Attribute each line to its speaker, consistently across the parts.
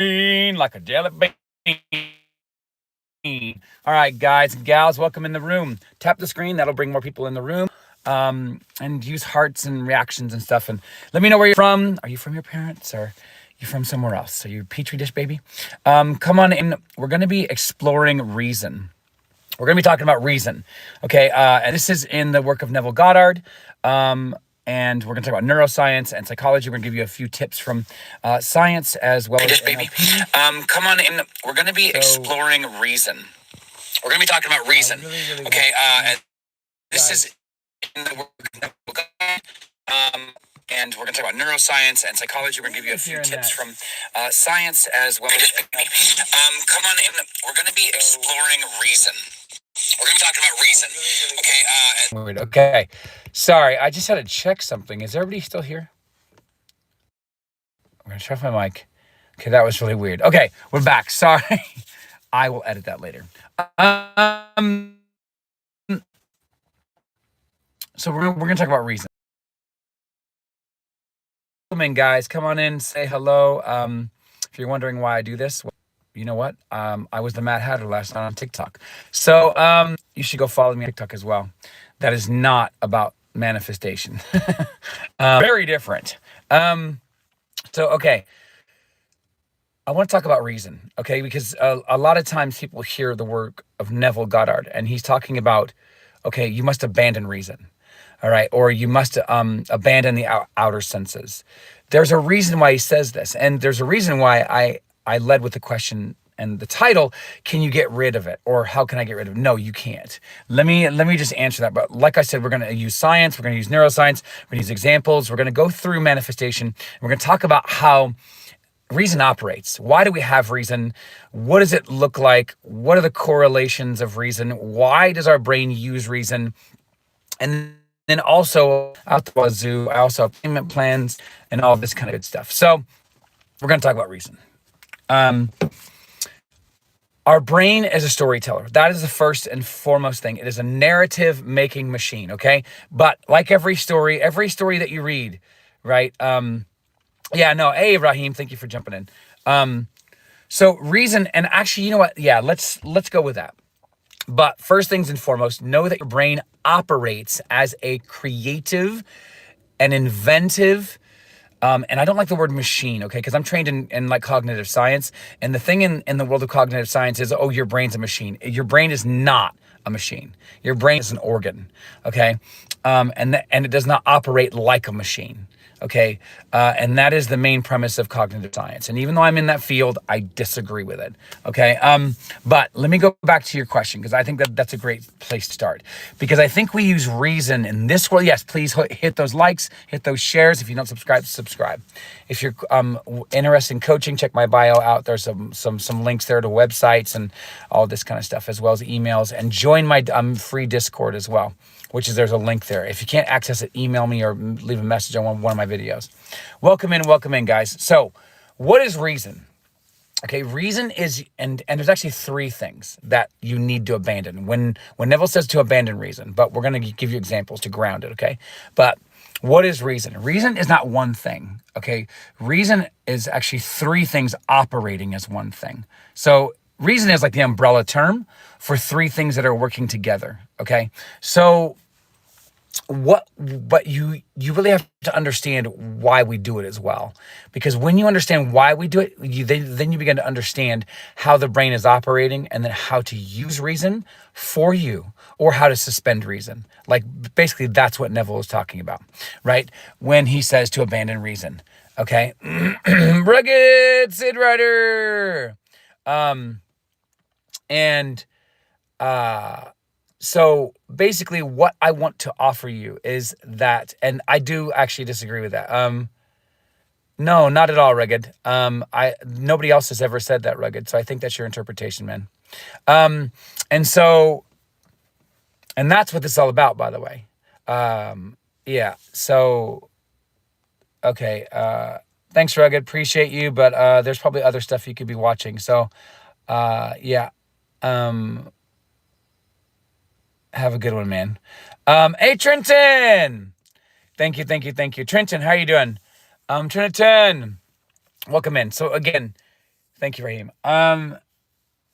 Speaker 1: like a jelly bean. All right, guys and gals, welcome in the room. Tap the screen. That'll bring more people in the room. And use hearts and reactions and stuff. And let me know where you're from. Are you from your parents or you from somewhere else? Are you a petri dish baby? Come on in. We're going to be exploring reason. We're going to be talking about reason. Okay. And this is in the work of Neville Goddard. And we're going to talk about neuroscience and psychology. We're going to give you a few tips from science as well as baby. Come on in. We're going to be exploring reason. We're going to be talking about reason. Okay. And this is in the work of Neville Goddard. And we're going to talk about neuroscience and psychology. We're going to give you a few tips from science as well as come on in. We're going to be exploring reason. We're going to be talking about reason. Okay. Okay. Sorry, I just had to check something. Is everybody still here? I'm going to shut my mic. Okay, that was really weird. Okay, we're back. Sorry. I will edit that later. So we're going to talk about reason. Come in, guys. Come on in. Say hello. If you're wondering why I do this, well, you know what? I was the Mad Hatter last night on TikTok. So you should go follow me on TikTok as well. That is not about manifestation. Very different. Okay. I want to talk about reason, okay? Because a lot of times people hear the work of Neville Goddard, and he's talking about, okay, you must abandon reason, all right? Or you must abandon the outer senses. There's a reason why he says this, and there's a reason why I led with the question and the title, can you get rid of it? Or how can I get rid of it? No, you can't. Let me just answer that. But like I said, we're going to use science. We're going to use neuroscience. We're going to use examples. We're going to go through manifestation. We're going to talk about how reason operates. Why do we have reason? What does it look like? What are the correlations of reason? Why does our brain use reason? And then also out the wazoo, I also have payment plans and all this kind of good stuff. So we're going to talk about reason. Our brain is a storyteller. That is the first and foremost thing. It is a narrative making machine, okay? But like every story that you read, right? Hey, Raheem, thank you for jumping in. So reason, and actually, you know what? Yeah, let's go with that. But first things and foremost, know that your brain operates as a creative and inventive, and I don't like the word machine, okay? Because I'm trained in like cognitive science. And the thing in the world of cognitive science is, oh, your brain's a machine. Your brain is not a machine. Your brain is an organ, okay? And it does not operate like a machine. Okay, and that is the main premise of cognitive science. And even though I'm in that field, I disagree with it. Okay, but let me go back to your question, because I think that's a great place to start. Because I think we use reason in this world. Yes, please hit those likes, hit those shares. If you don't subscribe, subscribe. If you're interested in coaching, check my bio out. There's some links there to websites and all this kind of stuff, as well as emails. And join my free Discord as well, which is, there's a link there. If you can't access it, email me or leave a message on one of my videos. Welcome in, guys. So what is reason? Okay, reason is, and there's actually three things that you need to abandon. When Neville says to abandon reason, but we're going to give you examples to ground it, okay? But what is reason? Reason is not one thing, okay? Reason is actually three things operating as one thing. So reason is like the umbrella term for three things that are working together, okay? So but you really have to understand why we do it as well. Because when you understand why we do it, then you begin to understand how the brain is operating, and then how to use reason for you, or how to suspend reason. Like, basically, that's what Neville is talking about, right? When he says to abandon reason, okay? Rugged Sid Rider! So basically what I want to offer you is that, and I do actually disagree with that. No, not at all, Rugged. Nobody else has ever said that, Rugged. So I think that's your interpretation, man. And that's what this is all about, by the way. Yeah. So, okay. Thanks, Rugged. Appreciate you. But there's probably other stuff you could be watching. So, yeah. Have a good one, man. Hey, Trenton. Thank you. Trenton, how are you doing? Trenton, welcome in. So again, Thank you, Raheem.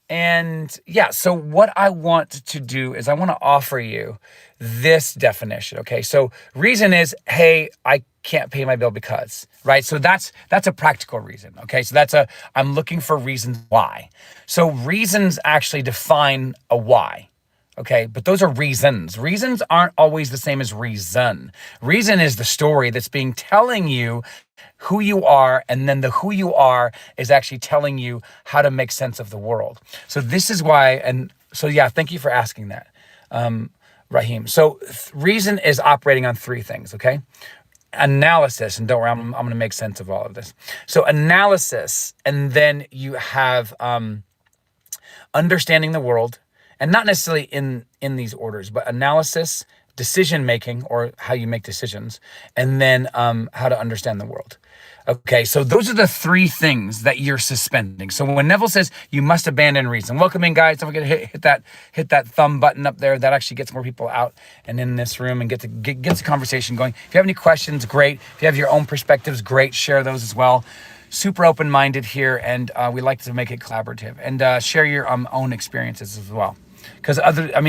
Speaker 1: And yeah, so what I want to do is I want to offer you this definition. Okay. So reason is, hey, I can't pay my bill because, right? So that's a practical reason. Okay. So I'm looking for reasons why. So reasons actually define a why. Okay, but those are reasons. Reasons aren't always the same as reason. Reason is the story that's being telling you who you are, and then the who you are is actually telling you how to make sense of the world. So this is why, and so yeah, thank you for asking that, Raheem. So reason is operating on three things, okay? Analysis, and don't worry, I'm going to make sense of all of this. So analysis, and then you have understanding the world, and not necessarily in these orders, but analysis, decision making, or how you make decisions, and then how to understand the world. Okay, so those are the three things that you're suspending. So when Neville says you must abandon reason, welcome in, guys. Don't forget to hit that thumb button up there. That actually gets more people out and in this room and gets the conversation going. If you have any questions, great. If you have your own perspectives, great. Share those as well. Super open-minded here, and we like to make it collaborative, and share your own experiences as well. Because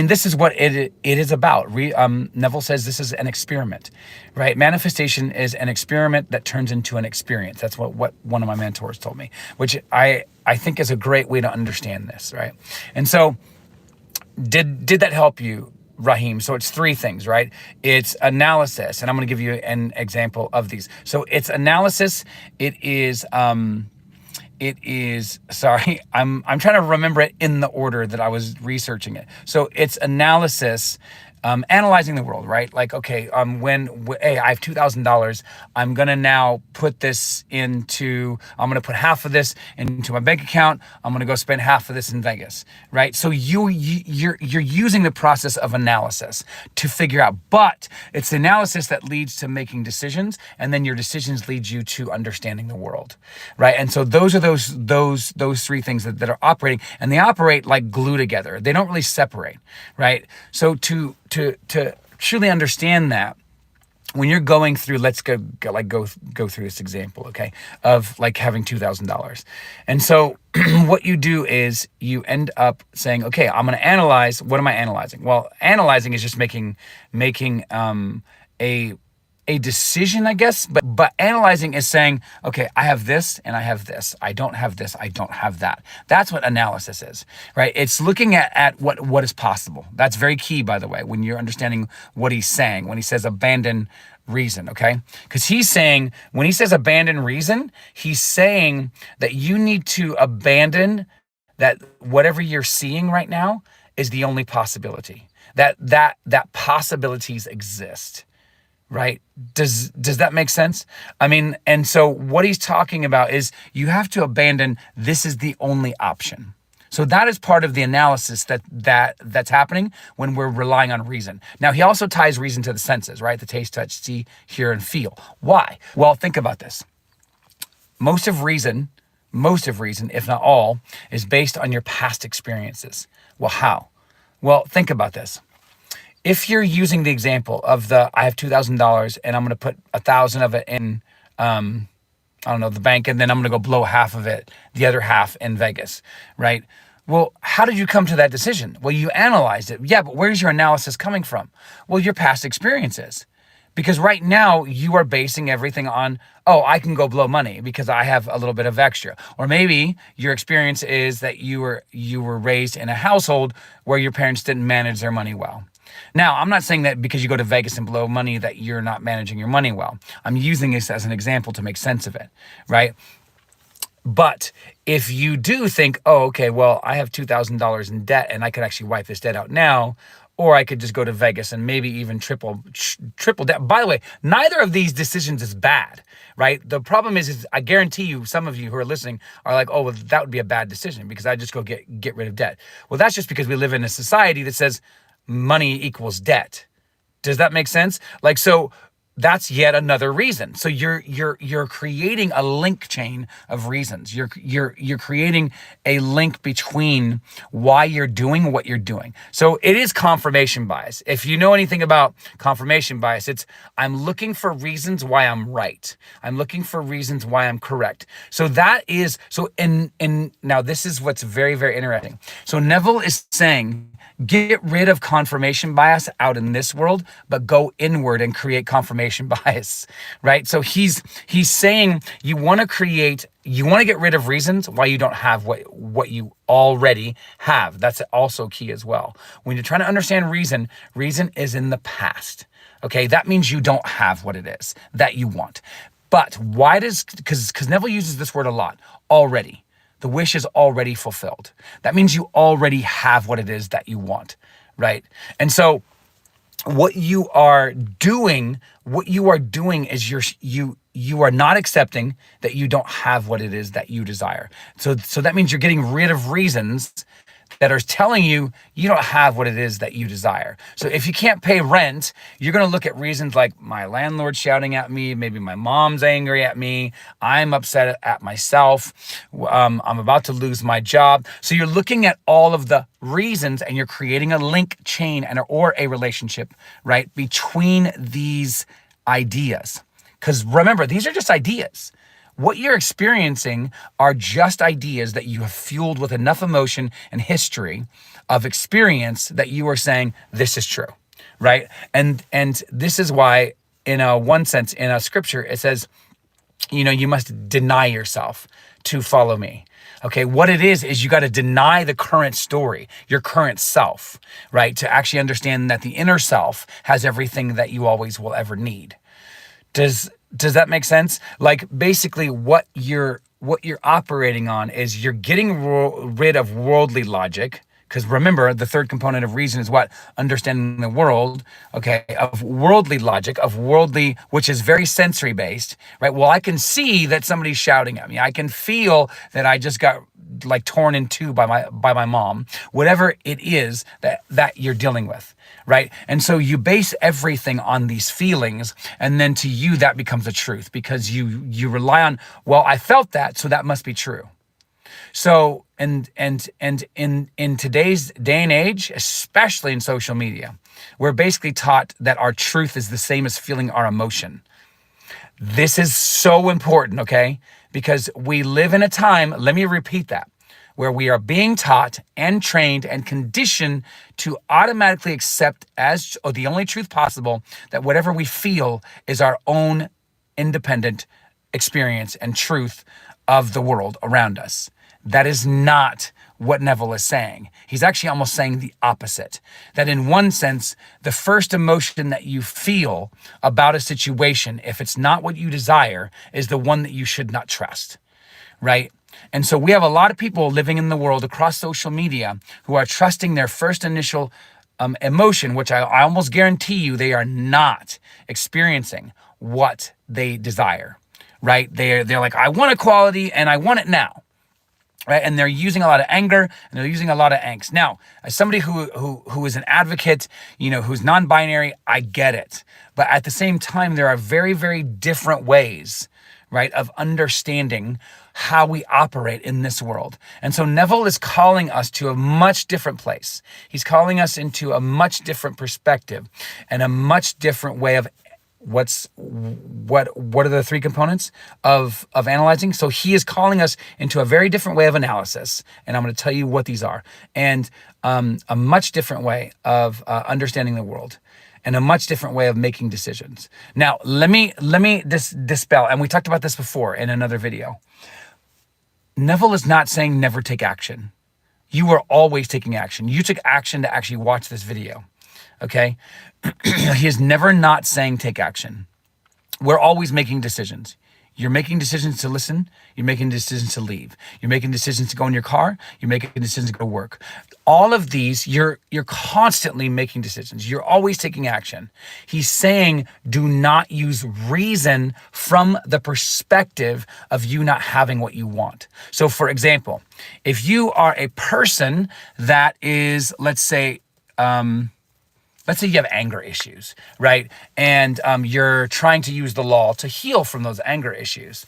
Speaker 1: this is what it is about. Neville says this is an experiment, right? Manifestation is an experiment that turns into an experience. That's what one of my mentors told me, which I think is a great way to understand this, right? And so did that help you, Raheem? So it's three things, right? It's analysis, and I'm going to give you an example of these. So it's analysis. It is, sorry, I'm trying to remember it in the order that I was researching it. So it's analysis, analyzing the world, right? Like, okay, hey, I have $2,000. I'm going to now put this I'm going to put half of this into my bank account. I'm going to go spend half of this in Vegas, right? So you're using the process of analysis to figure out, but it's analysis that leads to making decisions, and then your decisions lead you to understanding the world, right? And so those are those three things that are operating, and they operate like glue together. They don't really separate, right? So to truly understand that, when you're going through, let's go through this example, okay, of like having $2,000. And so what you do is you end up saying, okay, I'm going to analyze. What am I analyzing? Well, analyzing is just making a decision, I guess, but analyzing is saying, okay, I have this and I have this. I don't have this. I don't have that. That's what analysis is, right? It's looking at what is possible. That's very key, by the way, when you're understanding what he's saying, when he says abandon reason, okay? Because he's saying, when he says abandon reason, he's saying that you need to abandon that whatever you're seeing right now is the only possibility, that possibilities exist. Right? Does that make sense? And so what he's talking about is you have to abandon this is the only option. So that is part of the analysis that's happening when we're relying on reason. Now, he also ties reason to the senses, right? The taste, touch, see, hear, and feel. Why? Well, think about this. Most of reason, if not all, is based on your past experiences. Well, how? Well, think about this. If you're using the example of I have $2,000 and I'm going to put 1,000 of it in, the bank, and then I'm going to go blow half of it, the other half in Vegas, right? Well, how did you come to that decision? Well, you analyzed it. Yeah, but where's your analysis coming from? Well, your past experiences. Because right now you are basing everything on, I can go blow money because I have a little bit of extra. Or maybe your experience is that you were raised in a household where your parents didn't manage their money well. Now, I'm not saying that because you go to Vegas and blow money that you're not managing your money well. I'm using this as an example to make sense of it, right? But if you do think, okay, well, I have $2,000 in debt and I could actually wipe this debt out now, or I could just go to Vegas and maybe even triple debt. By the way, neither of these decisions is bad, right? The problem is I guarantee you, some of you who are listening are like, well, that would be a bad decision because I just go get rid of debt. Well, that's just because we live in a society that says money equals debt. Does that make sense? Like, so that's yet another reason. So you're creating a link chain of reasons. You're creating a link between why you're doing what you're doing. So it is confirmation bias. If you know anything about confirmation bias, it's I'm looking for reasons why I'm right. I'm looking for reasons why I'm correct. So that is so in now this is what's very, very interesting. So Neville is saying, get rid of confirmation bias out in this world, but go inward and create confirmation bias, right? So he's saying you want to get rid of reasons why you don't have what you already have. That's also key as well. When you're trying to understand reason is in the past. Okay, that means you don't have what it is that you want. But why because Neville uses this word a lot, already. The wish is already fulfilled. That means you already have what it is that you want, right? And so what you are doing is you are not accepting that you don't have what it is that you desire. So that means you're getting rid of reasons that are telling you you don't have what it is that you desire. So if you can't pay rent, you're going to look at reasons like my landlord's shouting at me, maybe my mom's angry at me, I'm upset at myself, I'm about to lose my job. So you're looking at all of the reasons and you're creating a link chain or a relationship, right, between these ideas. Because remember, these are just ideas. What you're experiencing are just ideas that you have fueled with enough emotion and history of experience that you are saying, this is true, right? And this is why, in one sense, in a scripture, it says, you must deny yourself to follow me. Okay, what it is you got to deny the current story, your current self, right? To actually understand that the inner self has everything that you always will ever need. Does that make sense? Like basically what you're operating on is you're getting rid of worldly logic. Because remember, the third component of reason is what? Understanding the world, okay, of worldly logic, which is very sensory based, right? Well, I can see that somebody's shouting at me. I can feel that I just got like torn in two by my mom, whatever it is that you're dealing with, right? And so you base everything on these feelings, and then to you that becomes a truth because you rely on, well, I felt that, so that must be true. So, and in today's day and age, especially in social media, we're basically taught that our truth is the same as feeling our emotion. This is so important, okay? Because we live in a time, let me repeat that, where we are being taught and trained and conditioned to automatically accept as the only truth possible that whatever we feel is our own independent experience and truth of the world around us. That is not what Neville is saying. He's actually almost saying the opposite. That in one sense, the first emotion that you feel about a situation, if it's not what you desire, is the one that you should not trust, right? And so we have a lot of people living in the world across social media who are trusting their first initial emotion, which I almost guarantee you they are not experiencing what they desire, right? They're like, I want equality and I want it now. Right? And they're using a lot of anger and they're using a lot of angst. Now, as somebody who is an advocate, who's non-binary, I get it. But at the same time, there are very, very different ways, right, of understanding how we operate in this world. And so Neville is calling us to a much different place. He's calling us into a much different perspective and a much different way of what are the three components of analyzing? So he is calling us into a very different way of analysis, and I'm going to tell you what these are, and a much different way of understanding the world, and a much different way of making decisions. Now, let me dispel, and we talked about this before in another video. Neville is not saying never take action. You are always taking action. You took action to actually watch this video. Okay? He is never not saying take action. We're always making decisions. You're making decisions to listen. You're making decisions to leave. You're making decisions to go in your car. You're making decisions to go to work. All of these, you're constantly making decisions. You're always taking action. He's saying do not use reason from the perspective of you not having what you want. So for example, if you are a person that is, let's say, let's say you have anger issues, right? And you're trying to use the law to heal from those anger issues.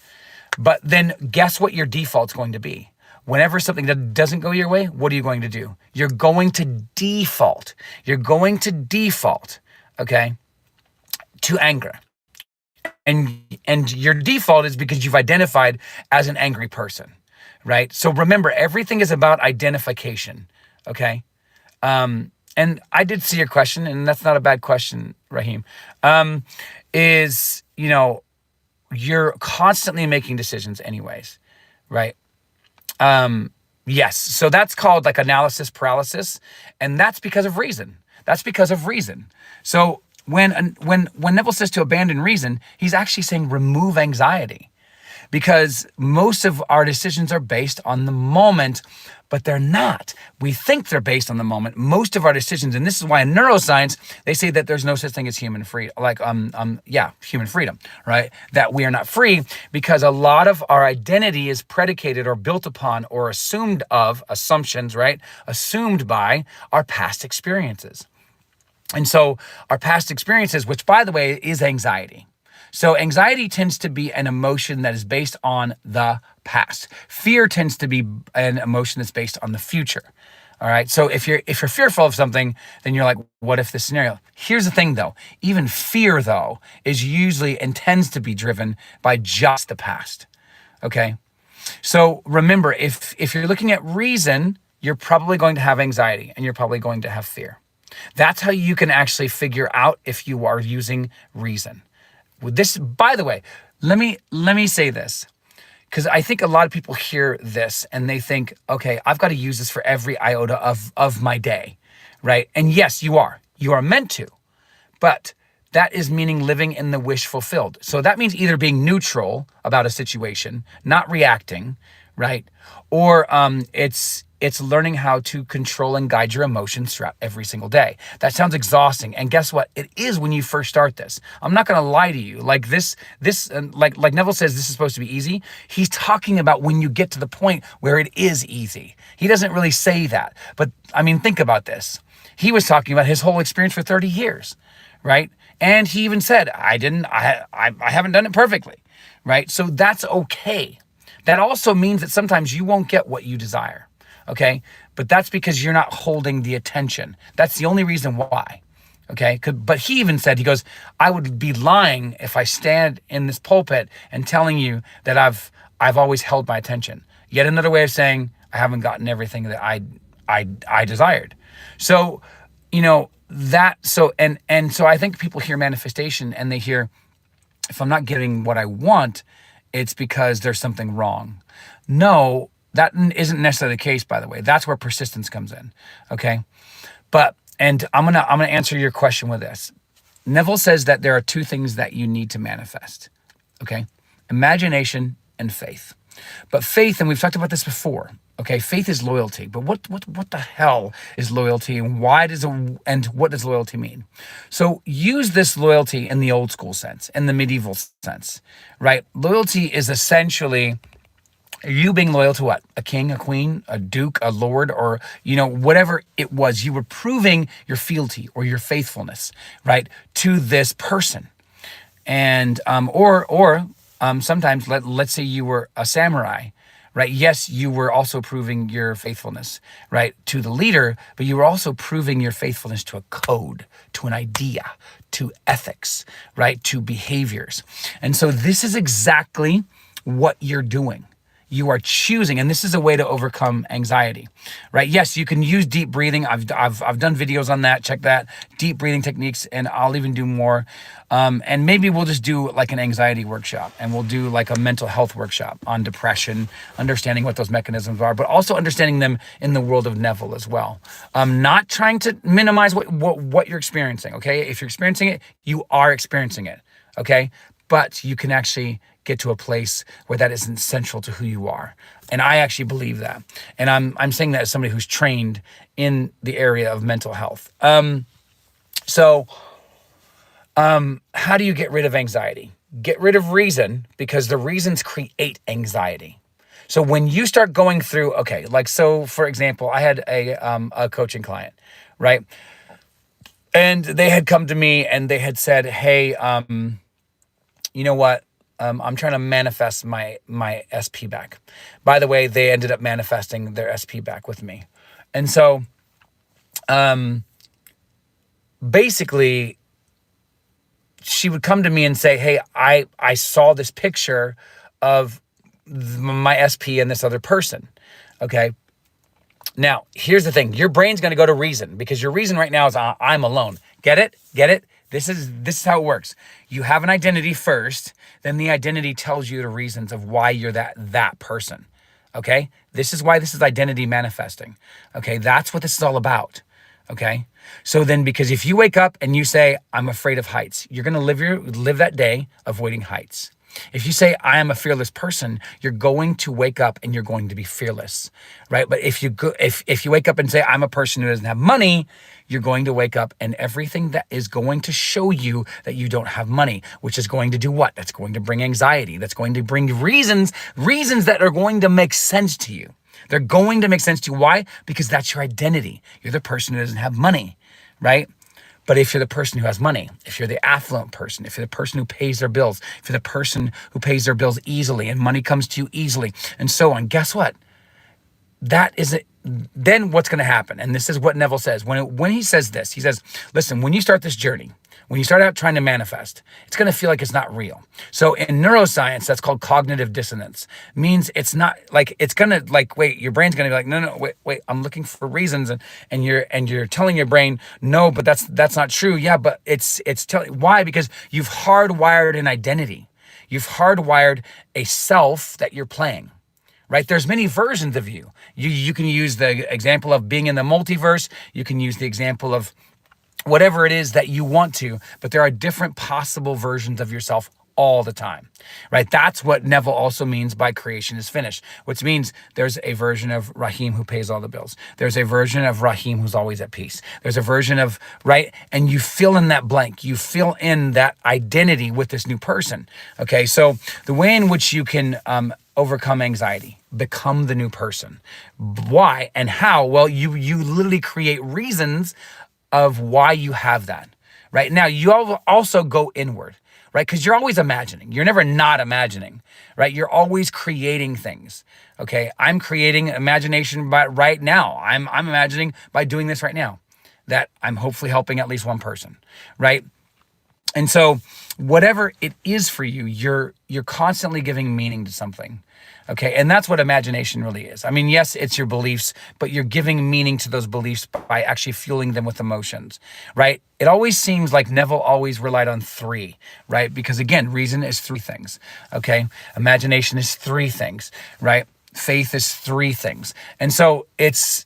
Speaker 1: But then guess what your default's going to be? Whenever something that doesn't go your way, what are you going to do? You're going to default. You're going to default, okay, to anger. And your default is because you've identified as an angry person, right? So remember, everything is about identification, okay? And I did see your question, and that's not a bad question, Raheem. You're constantly making decisions anyways, right? Yes. So that's called like analysis paralysis, and that's because of reason. That's because of reason. So when Neville says to abandon reason, he's actually saying remove anxiety, because most of our decisions are based on the moment, but they're not. We think they're based on the moment. Most of our decisions, and this is why in neuroscience, they say that there's no such thing as human freedom, human freedom, right? That we are not free because a lot of our identity is predicated or built upon or assumptions, right? Assumed by our past experiences. And so our past experiences, which by the way, is anxiety. So anxiety tends to be an emotion that is based on the past. Fear tends to be an emotion that's based on the future. All right. So if you're fearful of something, then you're like, what if this scenario? Here's the thing though. Even fear though is usually and tends to be driven by just the past. Okay. So remember, if you're looking at reason, you're probably going to have anxiety and you're probably going to have fear. That's how you can actually figure out if you are using reason. This, by the way, let me say this, because I think a lot of people hear this and they think, okay, I've got to use this for every iota of my day, right? And yes, you are meant to, but that is meaning living in the wish fulfilled. So that means either being neutral about a situation, not reacting, right? Or it's learning how to control and guide your emotions throughout every single day. That sounds exhausting. And guess what? It is when you first start this. I'm not going to lie to you. Like like Neville says, this is supposed to be easy. He's talking about when you get to the point where it is easy. He doesn't really say that. But I mean, think about this. He was talking about his whole experience for 30 years, right? And he even said, I haven't done it perfectly, right? So that's okay. That also means that sometimes you won't get what you desire. Okay, but that's because you're not holding the attention. That's the only reason why. Okay, but he even said, he goes, I would be lying if I stand in this pulpit and telling you that I've always held my attention. Yet another way of saying I haven't gotten everything that I desired. So, so I think people hear manifestation and they hear, if I'm not getting what I want, it's because there's something wrong. No. That isn't necessarily the case, by the way. That's where persistence comes in, okay? And I'm gonna answer your question with this. Neville says that there are two things that you need to manifest, okay? Imagination and faith. But faith, and we've talked about this before, okay? Faith is loyalty. But what the hell is loyalty, and what does loyalty mean? So use this loyalty in the old school sense, in the medieval sense, right? Loyalty is essentially you being loyal to what? A king, a queen, a duke, a lord, or, whatever it was. You were proving your fealty or your faithfulness, right, to this person. And, sometimes let's say you were a samurai, right? Yes, you were also proving your faithfulness, right, to the leader, but you were also proving your faithfulness to a code, to an idea, to ethics, right, to behaviors. And so this is exactly what you're doing. You are choosing, and this is a way to overcome anxiety, right? Yes, you can use deep breathing. I've done videos on that. Check that, deep breathing techniques, and I'll even do more. And maybe we'll just do like an anxiety workshop, and we'll do like a mental health workshop on depression, understanding what those mechanisms are, but also understanding them in the world of Neville as well. Not trying to minimize what you're experiencing. Okay, if you're experiencing it, you are experiencing it. Okay, but you can actually get to a place where that isn't central to who you are. And I actually believe that. And I'm saying that as somebody who's trained in the area of mental health. So how do you get rid of anxiety? Get rid of reason, because the reasons create anxiety. So when you start going through, okay, like, so for example, I had a coaching client, right? And they had come to me and they had said, hey, you know what? I'm trying to manifest my SP back. By the way, they ended up manifesting their SP back with me. And so basically, she would come to me and say, hey, I saw this picture of my SP and this other person. Okay. Now, here's the thing. Your brain's going to go to reason because your reason right now is I'm alone. Get it? Get it? This is how it works. You have an identity first, then the identity tells you the reasons of why you're that person. Okay? This is why this is identity manifesting. Okay? That's what this is all about. Okay? So then, because if you wake up and you say, I'm afraid of heights, you're going to live that day avoiding heights. If you say, I am a fearless person, you're going to wake up and you're going to be fearless, right? But if you wake up and say, I'm a person who doesn't have money, you're going to wake up and everything that is going to show you that you don't have money, which is going to do what? That's going to bring anxiety. That's going to bring reasons that are going to make sense to you. They're going to make sense to you. Why? Because that's your identity. You're the person who doesn't have money, right? But if you're the person who has money, if you're the affluent person, if you're the person who pays their bills, if you're the person who pays their bills easily and money comes to you easily and so on, guess what? That is it. Then what's going to happen? And this is what Neville says. When he says this, he says, listen, when you start this journey, when you start out trying to manifest, it's going to feel like it's not real. So in neuroscience, that's called cognitive dissonance. Means it's not like, it's going to like, wait, your brain's going to be like, no, wait, I'm looking for reasons. And you're telling your brain, no, but that's not true. Yeah, but it's telling, why? Because you've hardwired an identity. You've hardwired a self that you're playing. Right? There's many versions of you. You can use the example of being in the multiverse. You can use the example of whatever it is that you want to, but there are different possible versions of yourself all the time, right? That's what Neville also means by creation is finished, which means there's a version of Rahim who pays all the bills. There's a version of Rahim who's always at peace. There's a version of, right? And you fill in that blank. You fill in that identity with this new person, okay? So the way in which you can overcome anxiety, become the new person. Why and how? Well, you literally create reasons of why you have that, right? Now, you also go inward, right? Because you're always imagining. You're never not imagining, right? You're always creating things, okay? I'm creating imagination right now. I'm imagining by doing this right now that I'm hopefully helping at least one person, right? And so whatever it is for you, you're constantly giving meaning to something. Okay, and that's what imagination really is. I mean, yes, it's your beliefs, but you're giving meaning to those beliefs by actually fueling them with emotions, right? It always seems like Neville always relied on three, right? Because again, reason is three things, okay? Imagination is three things, right? Faith is three things. And so it's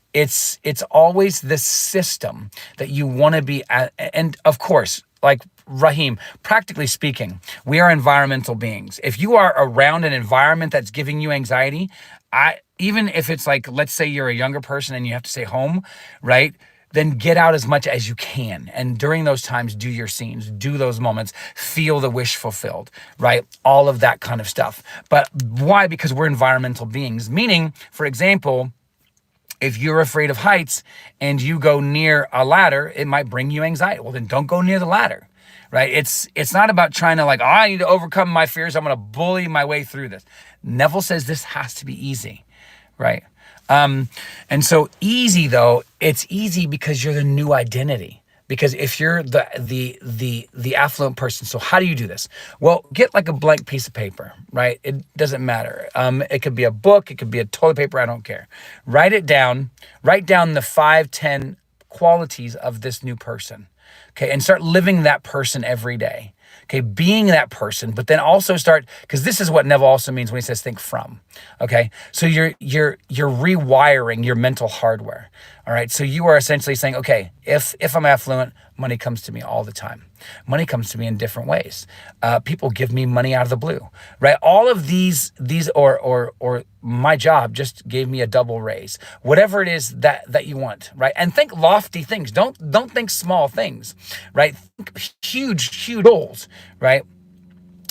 Speaker 1: always this system that you want to be at. And of course, like Rahim, practically speaking, we are environmental beings. If you are around an environment that's giving you anxiety, even if it's like, let's say you're a younger person and you have to stay home, right? Then get out as much as you can. And during those times, do your scenes, do those moments, feel the wish fulfilled, right? All of that kind of stuff. But why? Because we're environmental beings. Meaning, for example, if you're afraid of heights and you go near a ladder, it might bring you anxiety. Well, then don't go near the ladder, right? It's not about trying to like, oh, I need to overcome my fears. I'm going to bully my way through this. Neville says this has to be easy, right? And so easy though, it's easy because you're the new identity. Because if you're the affluent person, so how do you do this? Well, get like a blank piece of paper, right? It doesn't matter. It could be a book, it could be a toilet paper, I don't care. Write it down, write down the 5-10 qualities of this new person, okay? And start living that person every day. Okay, being that person, but then also start, because this is what Neville also means when he says think from. Okay, so you're rewiring your mental hardware. All right, so you are essentially saying, okay, if I'm affluent, money comes to me all the time. Money comes to me in different ways. People give me money out of the blue, right? All of these or my job just gave me a double raise. Whatever it is that you want, right? And think lofty things. Don't think small things, right? Think huge goals, right?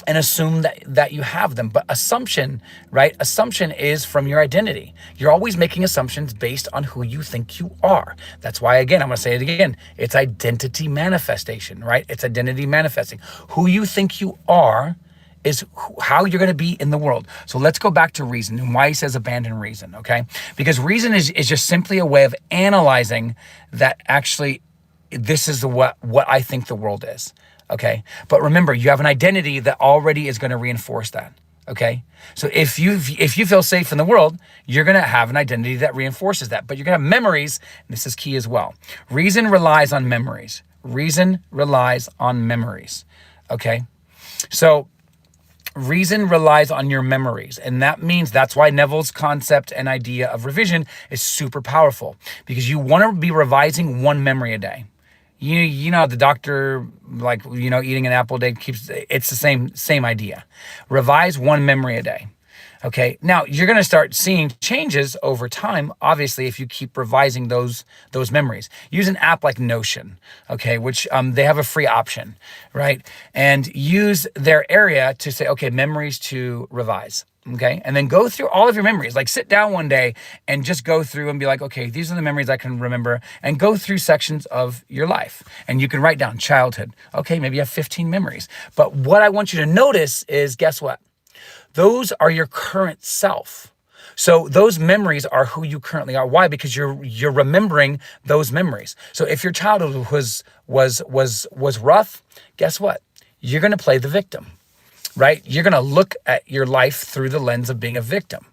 Speaker 1: and assume that you have them. But assumption, right? Assumption is from your identity. You're always making assumptions based on who you think you are. That's why, again, I'm going to say it again. It's identity manifestation, right? It's identity manifesting. Who you think you are is how you're going to be in the world. So let's go back to reason and why he says abandon reason, okay? Because reason is just simply a way of analyzing that actually this is what I think the world is. Okay. But remember, you have an identity that already is going to reinforce that. Okay. So if you feel safe in the world, you're going to have an identity that reinforces that, but you're going to have memories. And this is key as well. Reason relies on memories. Reason relies on memories. Okay. So reason relies on your memories. And that means that's why Neville's concept and idea of revision is super powerful, because you want to be revising one memory a day. You know, the doctor, like, eating an apple a day it's the same idea. Revise one memory a day. Okay. Now you're going to start seeing changes over time, obviously, if you keep revising those memories. Use an app like Notion, okay, which they have a free option, right? And use their area to say, okay, memories to revise. Okay. And then go through all of your memories. Like, sit down one day and just go through and be like, okay, these are the memories I can remember, and go through sections of your life. And you can write down childhood. Okay. Maybe you have 15 memories. But what I want you to notice is, guess what? Those are your current self. So those memories are who you currently are. Why? Because you're remembering those memories. So if your childhood was rough, guess what? You're going to play the victim. Right? You're going to look at your life through the lens of being a victim.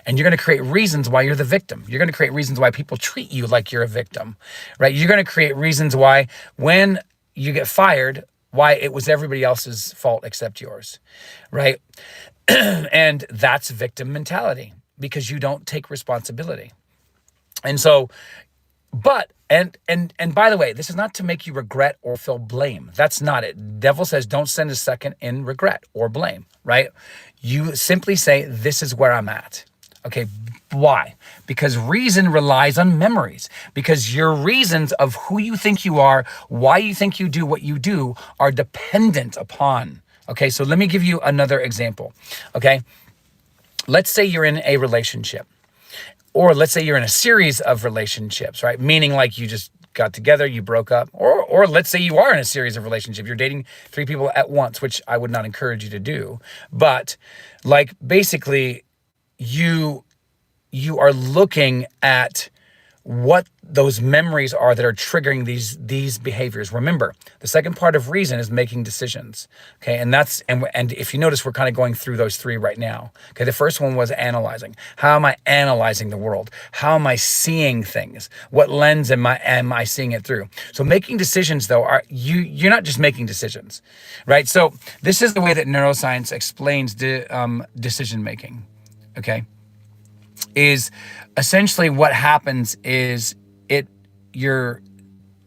Speaker 1: And you're going to create reasons why you're the victim. You're going to create reasons why people treat you like you're a victim, right? You're going to create reasons why when you get fired, why it was everybody else's fault except yours, right? And that's victim mentality, because you don't take responsibility. And so, but, and by the way, this is not to make you regret or feel blame. That's not it. Devil says, don't spend a second in regret or blame, right? You simply say, this is where I'm at. Okay. Why? Because reason relies on memories, because your reasons of who you think you are, why you think you do what you do, are dependent upon. Okay. So let me give you another example. Okay. Let's say you're in a relationship. Or let's say you're in a series of relationships, right? Meaning, like, you just got together, you broke up. Or let's say you are in a series of relationships. You're dating 3 people at once, which I would not encourage you to do. But, like, basically, you are looking at what those memories are that are triggering these behaviors. Remember, the second part of reason is making decisions. Okay, and that's and if you notice, we're kind of going through those 3 right now. Okay, the first one was analyzing. How am I analyzing the world? How am I seeing things? What lens am I seeing it through? So making decisions, though, you're not just making decisions, right? So this is the way that neuroscience explains decision making. Okay. Is essentially what happens is you're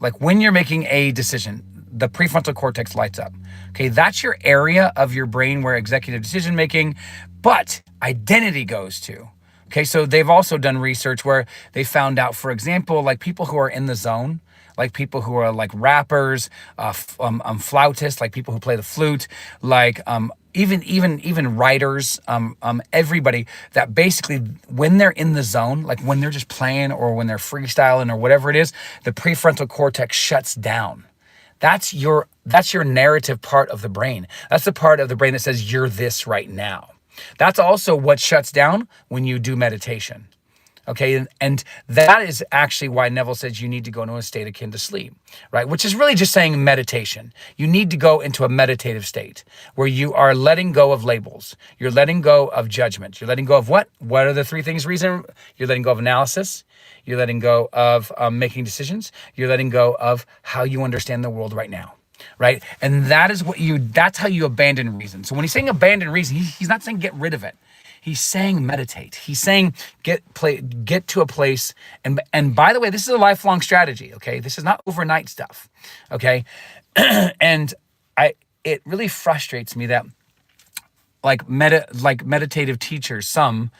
Speaker 1: like, when you're making a decision, the prefrontal cortex lights up. Okay, that's your area of your brain where executive decision making, but identity goes to. Okay, so they've also done research where they found out, for example, like people who are in the zone, like people who are like rappers, flautists, like people who play the flute, like even writers, everybody, that basically when they're in the zone, like when they're just playing or when they're freestyling or whatever it is, the prefrontal cortex shuts down. That's your narrative part of the brain. That's the part of the brain that says you're this right now. That's also what shuts down when you do meditation. Okay, and that is actually why Neville says you need to go into a state akin to sleep, right? Which is really just saying meditation. You need to go into a meditative state where you are letting go of labels. You're letting go of judgment. You're letting go of what? What are the 3 things reason? You're letting go of analysis. You're letting go of making decisions. You're letting go of how you understand the world right now. Right? And that's how you abandon reason. So when he's saying abandon reason, he's not saying get rid of it. He's saying meditate. He's saying get to a place. And by the way, this is a lifelong strategy. Okay. This is not overnight stuff. Okay. And it really frustrates me that like meditative teachers, some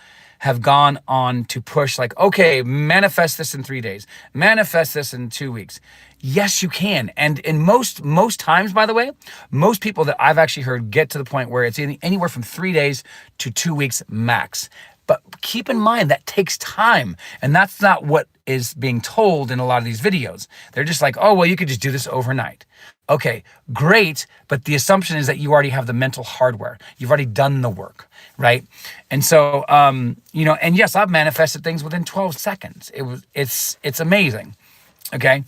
Speaker 1: have gone on to push like, okay, manifest this in 3 days, manifest this in 2 weeks. Yes, you can. And in most times, by the way, most people that I've actually heard get to the point where it's anywhere from 3 days to 2 weeks max. But keep in mind that takes time. And that's not what is being told in a lot of these videos. They're just like, oh, well, you could just do this overnight. Okay, great. But the assumption is that you already have the mental hardware. You've already done the work, right? And so, and yes, I've manifested things within 12 seconds. It's amazing. Okay.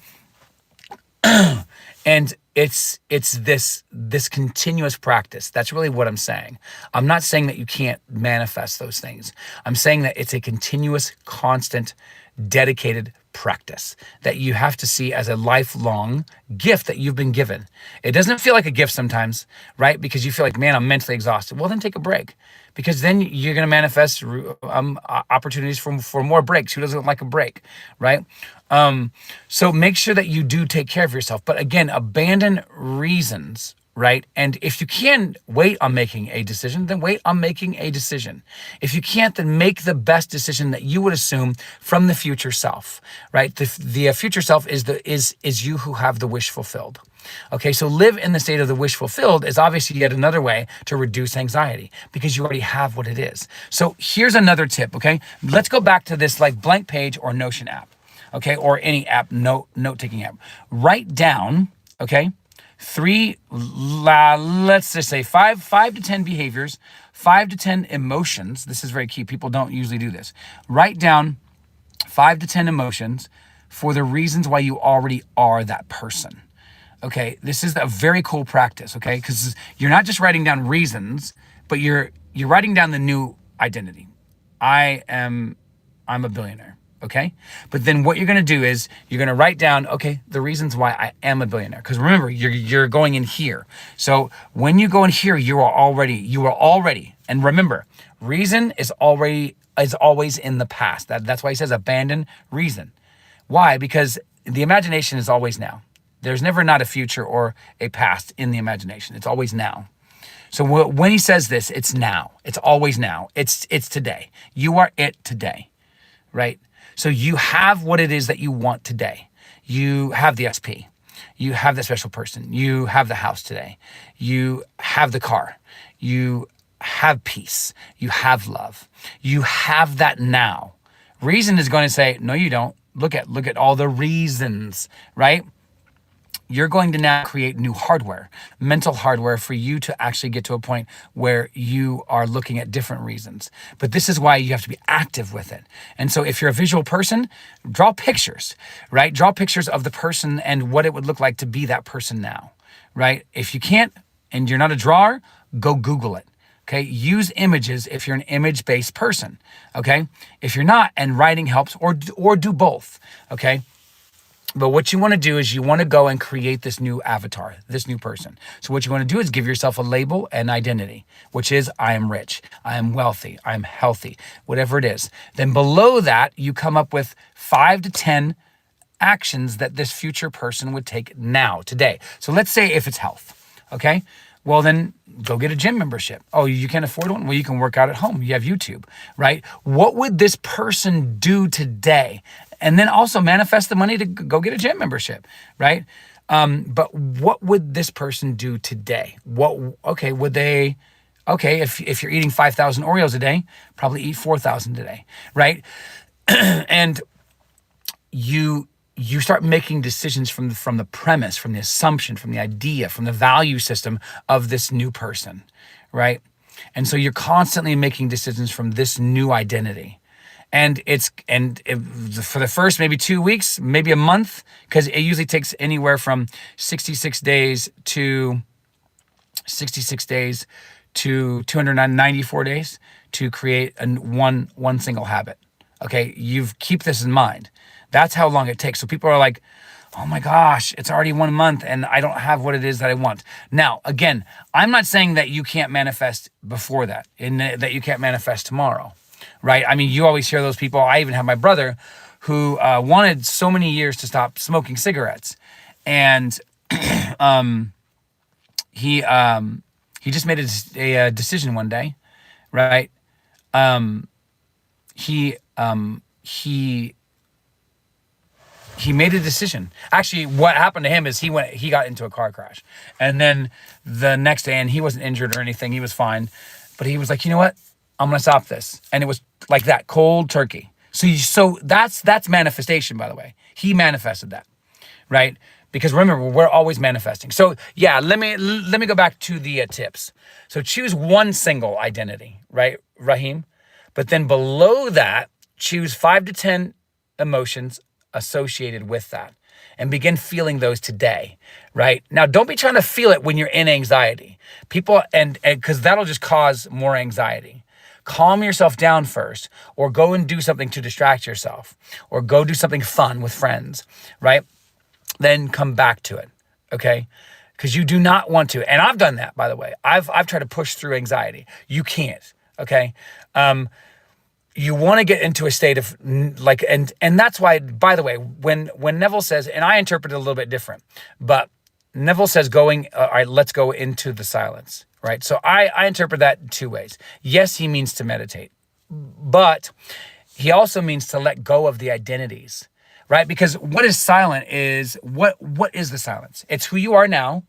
Speaker 1: And it's this continuous practice. That's really what I'm saying. I'm not saying that you can't manifest those things. I'm saying that it's a continuous, constant, dedicated practice that you have to see as a lifelong gift that you've been given. It doesn't feel like a gift sometimes, right? Because you feel like, man, I'm mentally exhausted. Well, then take a break, because then you're going to manifest opportunities for more breaks. Who doesn't like a break, right? So make sure that you do take care of yourself. But again, abandon reasons, right? And if you can wait on making a decision, then wait on making a decision. If you can't, then make the best decision that you would assume from the future self, right? The future self is you who have the wish fulfilled. Okay, so live in the state of the wish fulfilled is obviously yet another way to reduce anxiety, because you already have what it is. So here's another tip, okay? Let's go back to this like blank page or Notion app, okay? Or any app, note-taking app. Write down, okay, let's just say five to 10 behaviors, 5 to 10 emotions. This is very key. People don't usually do this. Write down 5 to 10 emotions for the reasons why you already are that person. Okay, this is a very cool practice, okay? Because you're not just writing down reasons, but you're writing down the new identity. I'm a billionaire, okay? But then what you're gonna do is you're gonna write down, okay, the reasons why I am a billionaire. Because remember, you're going in here. So when you go in here, you are already, and remember, reason is always in the past. That's why he says abandon reason. Why? Because the imagination is always now. There's never not a future or a past in the imagination. It's always now. So when he says this, it's now. It's always now. It's today. You are it today, right? So you have what it is that you want today. You have the SP. You have the special person. You have the house today. You have the car. You have peace. You have love. You have that now. Reason is going to say, no, you don't. Look at all the reasons, right? You're going to now create new hardware, mental hardware, for you to actually get to a point where you are looking at different reasons. But this is why you have to be active with it. And so if you're a visual person, draw pictures, right? Draw pictures of the person and what it would look like to be that person now, right? If you can't and you're not a drawer, go Google it. Okay, use images if you're an image-based person. Okay, if you're not, and writing helps, or do both. Okay. But what you want to do is you want to go and create this new avatar, this new person. So what you want to do is give yourself a label and identity, which is I am rich, I am wealthy, I am healthy, whatever it is. Then below that, you come up with 5 to 10 actions that this future person would take now, today. So let's say if it's health, okay? Well, then go get a gym membership. Oh, you can't afford one? Well, you can work out at home. You have YouTube, right? What would this person do today? And then also manifest the money to go get a gym membership, right? But what would this person do today? If you're eating 5,000 Oreos a day, probably eat 4,000 a day, right? And you start making decisions from the premise, from the assumption, from the idea, from the value system of this new person, right? And so you're constantly making decisions from this new identity. And for the first maybe 2 weeks, maybe a month, because it usually takes anywhere from 66 days to 294 days to create one single habit. Okay, keep this in mind. That's how long it takes. So people are like, oh my gosh, it's already 1 month and I don't have what it is that I want. Now, again, I'm not saying that you can't manifest before that, and that you can't manifest tomorrow, right? I mean, you always hear those people. I even have my brother who wanted so many years to stop smoking cigarettes. And he just made a decision one day, right? he he he made a decision. Actually, what happened to him is he got into a car crash. And then the next day, and he wasn't injured or anything, he was fine. But he was like, you know what? I'm gonna stop this. And it was like that, cold turkey. So that's manifestation, by the way. He manifested that, right? Because remember, we're always manifesting. So yeah, let me go back to the tips. So choose one single identity, right, Raheem? But then below that, choose 5 to 10 emotions associated with that and begin feeling those today, right? Now, don't be trying to feel it when you're in anxiety. People, and because that'll just cause more anxiety. Calm yourself down first, or go and do something to distract yourself, or go do something fun with friends, right? Then come back to it, okay? Because you do not want to, and I've done that, by the way. I've tried to push through anxiety. You can't, okay? You want to get into a state of like, and that's why, by the way, when Neville says, and I interpret it a little bit different, but Neville says all right, let's go into the silence, right? So I interpret that in two ways. Yes, he means to meditate, but he also means to let go of the identities, right? Because what is silent is, what is the silence? It's who you are now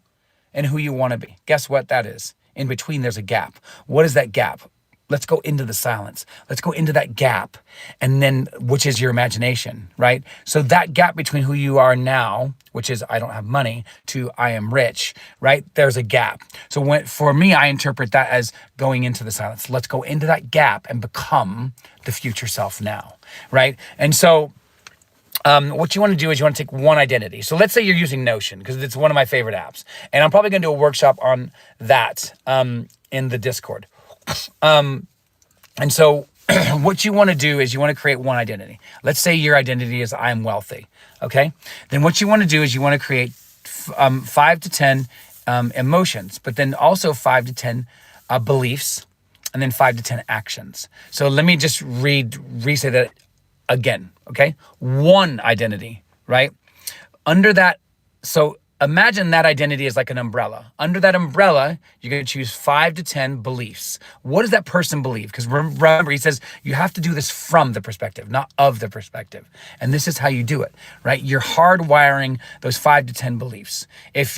Speaker 1: and who you want to be. Guess what that is? In between, there's a gap. What is that gap? Let's go into the silence. Let's go into that gap, and then, which is your imagination, right? So that gap between who you are now, which is I don't have money, to I am rich, right? There's a gap. So for me, I interpret that as going into the silence. Let's go into that gap and become the future self now, right? And so what you want to do is you want to take one identity. So let's say you're using Notion, because it's one of my favorite apps. And I'm probably going to do a workshop on that in the Discord. And so what you want to do is you want to create one identity. Let's say your identity is I'm wealthy. Okay. Then what you want to do is you want to create 5 to 10 emotions, but then also 5 to 10 beliefs, and then 5 to 10 actions. So let me just re-say that again. Okay. One identity, right? Under that. So imagine that identity is like an umbrella. Under that umbrella, you're going to choose 5 to 10 beliefs. What does that person believe? Because remember, he says you have to do this from the perspective, not of the perspective. And this is how you do it, right? You're hardwiring those 5 to 10 beliefs. If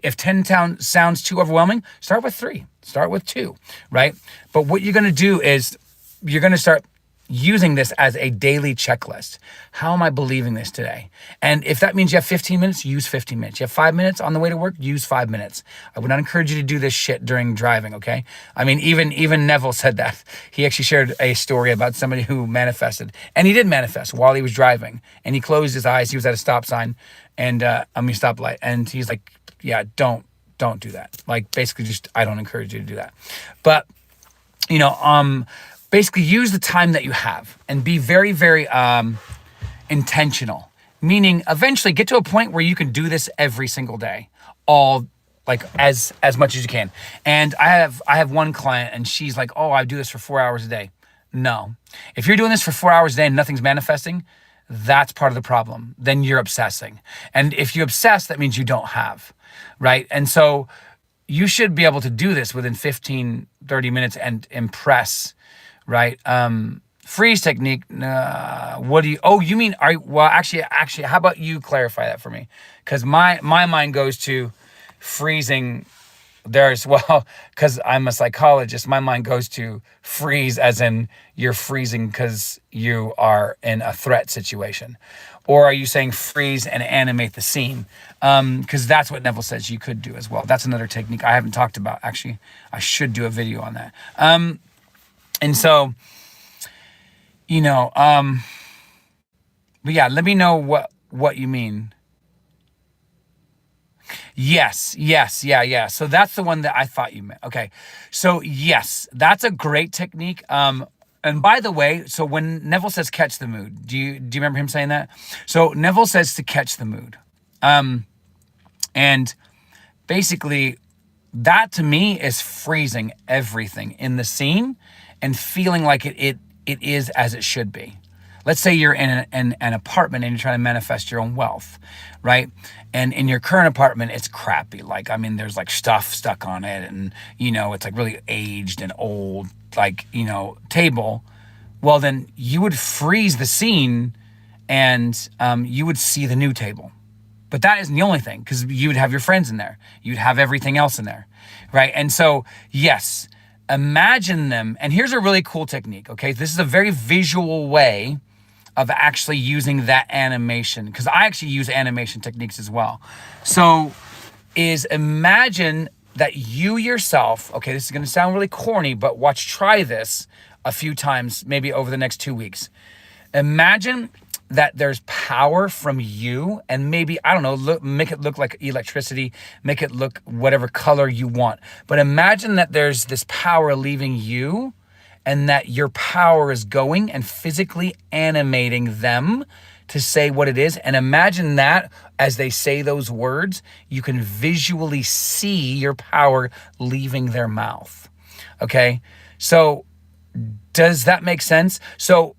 Speaker 1: 10 sounds too overwhelming, start with 3, start with 2, right? But what you're going to do is you're going to start using this as a daily checklist. How am I believing this today? And if that means you have 15 minutes, use 15 minutes. You have 5 minutes on the way to work, use 5 minutes. I would not encourage you to do this shit during driving, okay? I mean, even Neville said that. He actually shared a story about somebody who manifested. And he did manifest while he was driving. And he closed his eyes. He was at a stop sign and stoplight. And he's like, yeah, don't do that. Like, basically just, I don't encourage you to do that. But, basically use the time that you have and be very, very intentional. Meaning eventually get to a point where you can do this every single day, all like as much as you can. And I have one client and she's like, oh, I do this for 4 hours a day. No. If you're doing this for 4 hours a day and nothing's manifesting, that's part of the problem. Then you're obsessing. And if you obsess, that means you don't have, right? And so you should be able to do this within 15, 30 minutes and impress, right? Freeze technique. What do you? Oh, you mean? Actually, how about you clarify that for me? Because my mind goes to freezing. Because I'm a psychologist. My mind goes to freeze, as in you're freezing because you are in a threat situation, or are you saying freeze and animate the scene? Because that's what Neville says you could do as well. That's another technique I haven't talked about. Actually, I should do a video on that. And so, but yeah, let me know what you mean. Yes, yeah. So that's the one that I thought you meant. Okay. So yes, that's a great technique. And by the way, so when Neville says catch the mood, do you remember him saying that? So Neville says to catch the mood. And basically that to me is freezing everything in the scene and feeling like it is as it should be. Let's say you're in an apartment and you're trying to manifest your own wealth, right? And in your current apartment, it's crappy. Like, I mean, there's like stuff stuck on it and, it's like really aged and old, like, table. well, then you would freeze the scene and you would see the new table. But that isn't the only thing, because you would have your friends in there. You'd have everything else in there, right? And so, yes, imagine them. And here's a really cool technique, okay? This is a very visual way of actually using that animation, because I actually use animation techniques as well. So is imagine that you yourself, okay, this is going to sound really corny, but try this a few times, maybe over the next 2 weeks. Imagine that there's power from you, and maybe, I don't know, make it look like electricity, make it look whatever color you want. But imagine that there's this power leaving you, and that your power is going and physically animating them to say what it is. And imagine that as they say those words, you can visually see your power leaving their mouth. Okay? So does that make sense? So,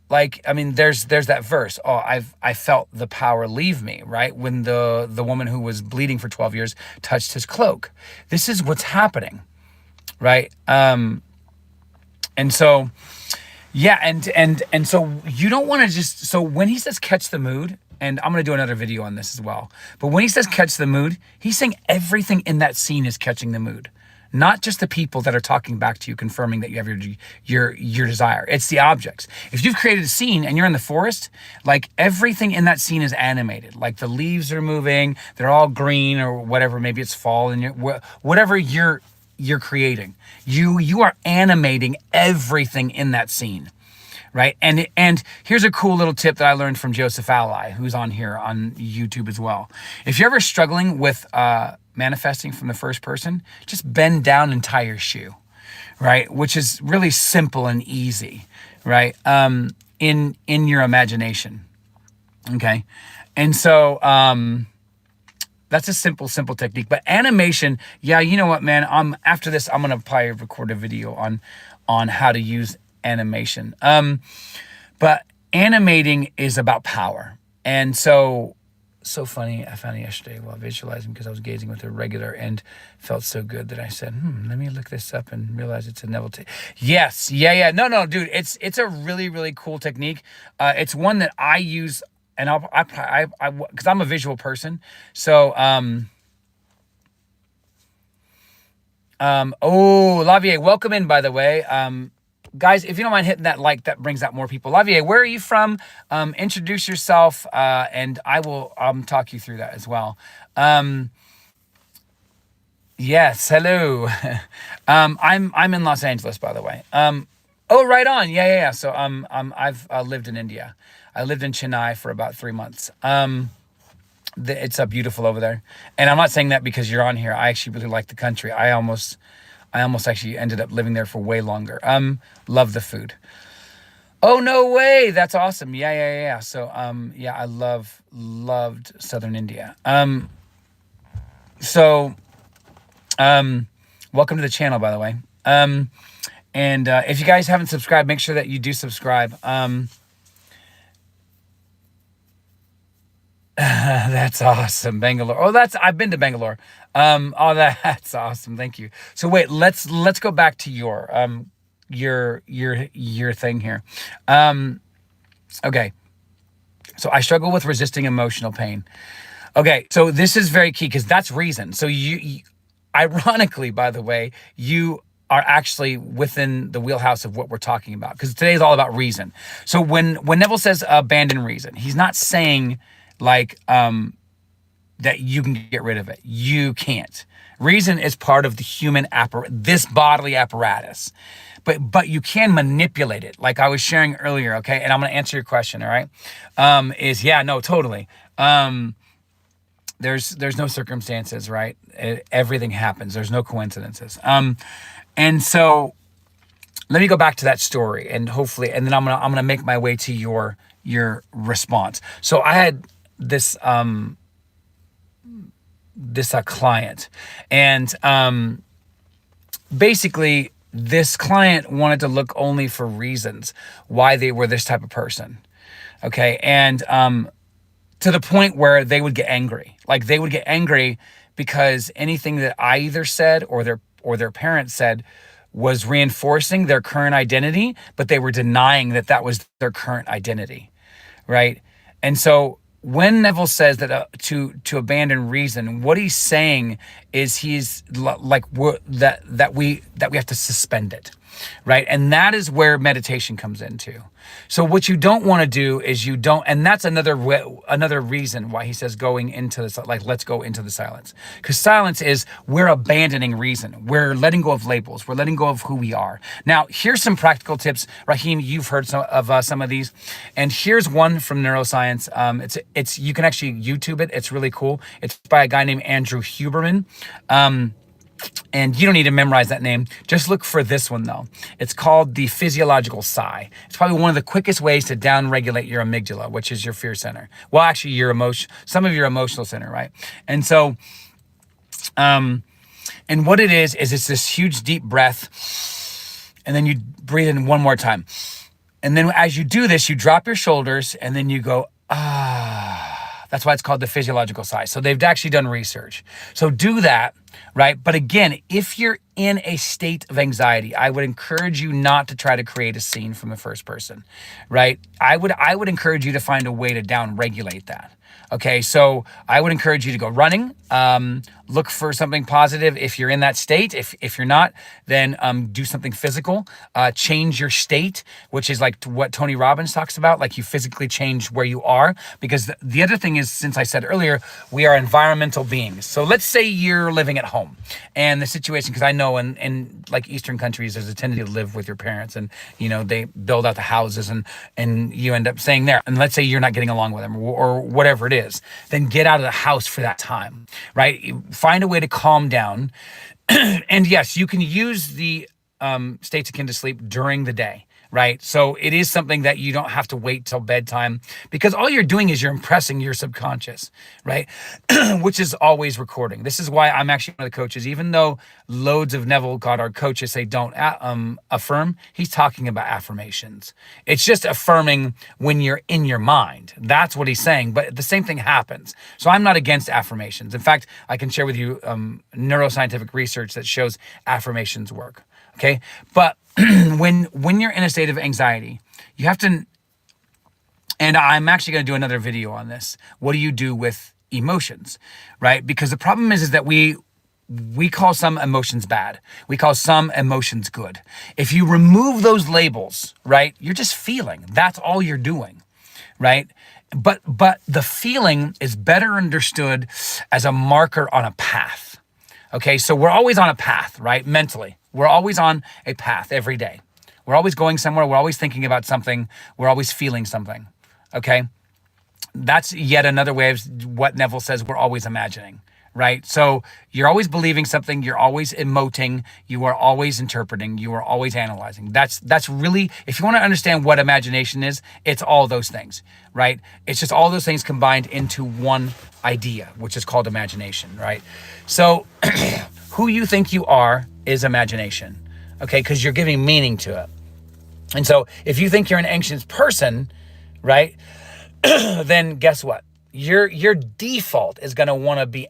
Speaker 1: like, I mean, there's that verse. Oh, I felt the power leave me, right? When the woman who was bleeding for 12 years touched his cloak. This is what's happening, right? And so, yeah, and so you don't want to just, so when he says catch the mood, and I'm going to do another video on this as well, but when he says catch the mood, he's saying everything in that scene is catching the mood. Not just the people that are talking back to you, confirming that you have your desire. It's the objects. If you've created a scene and you're in the forest, like everything in that scene is animated. Like the leaves are moving, they're all green or whatever. Maybe it's fall, and whatever you're creating, you are animating everything in that scene, right? And here's a cool little tip that I learned from Joseph Ally, who's on here on YouTube as well. If you're ever struggling with manifesting from the first person, just bend down and tie your shoe, right? Which is really simple and easy, right? In your imagination, okay? And so that's a simple technique. But animation, yeah, you know what, man? After this, I'm gonna probably record a video on how to use animation. But animating is about power, and so funny. I found it yesterday while visualizing, because I was gazing with a regular and felt so good that I said, let me look this up, and realize it's a Neville. Yes. Yeah. No, dude, it's a really, really cool technique. It's one that I use, and I because I'm a visual person. So, oh, Lavier, welcome in, by the way. Guys, if you don't mind hitting that like, that brings out more people. Lavier, where are you from? Introduce yourself, and I will talk you through that as well. Yes, hello. I'm in Los Angeles, by the way. Oh, right on. Yeah. So I've lived in India. I lived in Chennai for about 3 months. It's beautiful over there, and I'm not saying that because you're on here. I actually really like the country. I almost actually ended up living there for way longer. Love the food. Oh, no way. That's awesome. Yeah. So, yeah, I loved Southern India. So, welcome to the channel, by the way. And if you guys haven't subscribed, make sure that you do subscribe. That's awesome. Bangalore. Oh, I've been to Bangalore. Oh, that's awesome. Thank you. So wait, let's go back to your thing here. Okay. So I struggle with resisting emotional pain. Okay. So this is very key, because that's reason. So you ironically, by the way, you are actually within the wheelhouse of what we're talking about, because today is all about reason. So when Neville says abandon reason, he's not saying like that you can get rid of it. You can't. Reason is part of the human this bodily apparatus, but you can manipulate it, like I was sharing earlier. Okay, and I'm going to answer your question. All right, totally. There's no circumstances, right? Everything happens. There's no coincidences. And so let me go back to that story, and hopefully, and then I'm gonna make my way to your response. So I had this client, and basically this client wanted to look only for reasons why they were this type of person. Okay, and to the point where they would get angry. Like they would get angry because anything that I either said or their parents said was reinforcing their current identity, but they were denying that that was their current identity, right? And so when Neville says that to abandon reason, what he's saying is that we have to suspend it, right? And that is where meditation comes into. So what you don't want to do is and that's another reason why he says going into this, like, let's go into the silence. Because silence is, we're abandoning reason. We're letting go of labels. We're letting go of who we are. Now, here's some practical tips. Raheem, you've heard some of these. And here's one from neuroscience. It's you can actually YouTube it. It's really cool. It's by a guy named Andrew Huberman. And you don't need to memorize that name. Just look for this one, though. It's called the physiological sigh. It's probably one of the quickest ways to downregulate your amygdala, which is your fear center. Well, actually, some of your emotional center, right? And so, and what it is it's this huge deep breath, and then you breathe in one more time. And then as you do this, you drop your shoulders, and then you go, ah. That's why it's called the physiological sigh. So they've actually done research. So do that, right? But again, if you're in a state of anxiety, I would encourage you not to try to create a scene from the first person, right? I would encourage you to find a way to down-regulate that. Okay, so I would encourage you to go running. Look for something positive if you're in that state. If you're not, then do something physical. Change your state, which is like what Tony Robbins talks about, like you physically change where you are. Because the other thing is, since I said earlier, we are environmental beings. So let's say you're living at home, and the situation, because I know in like Eastern countries, there's a tendency to live with your parents, and they build out the houses, and you end up staying there. And let's say you're not getting along with them or whatever it is, then get out of the house for that time, right? Find a way to calm down. And yes, you can use the states akin to sleep during the day, right? So it is something that you don't have to wait till bedtime, because all you're doing is you're impressing your subconscious, right? Which is always recording. This is why I'm actually one of the coaches, even though loads of Neville Goddard coaches say don't affirm, he's talking about affirmations. It's just affirming when you're in your mind. That's what he's saying, but the same thing happens. So I'm not against affirmations. In fact, I can share with you neuroscientific research that shows affirmations work, okay? But when you're in a state of anxiety, you have to, and I'm actually going to do another video on this. What do you do with emotions, right? Because the problem is that we call some emotions bad. We call some emotions good. If you remove those labels, right, you're just feeling. That's all you're doing, right? But the feeling is better understood as a marker on a path. Okay, so we're always on a path, right? Mentally. We're always on a path every day. We're always going somewhere. We're always thinking about something. We're always feeling something, okay? That's yet another way of what Neville says we're always imagining, right? So you're always believing something. You're always emoting. You are always interpreting. You are always analyzing. That's really, if you want to understand what imagination is, it's all those things, right? It's just all those things combined into one idea, which is called imagination, right? So who you think you are is imagination, okay? Because you're giving meaning to it. And so if you think you're an anxious person, right, then guess what? Your default is going to want to be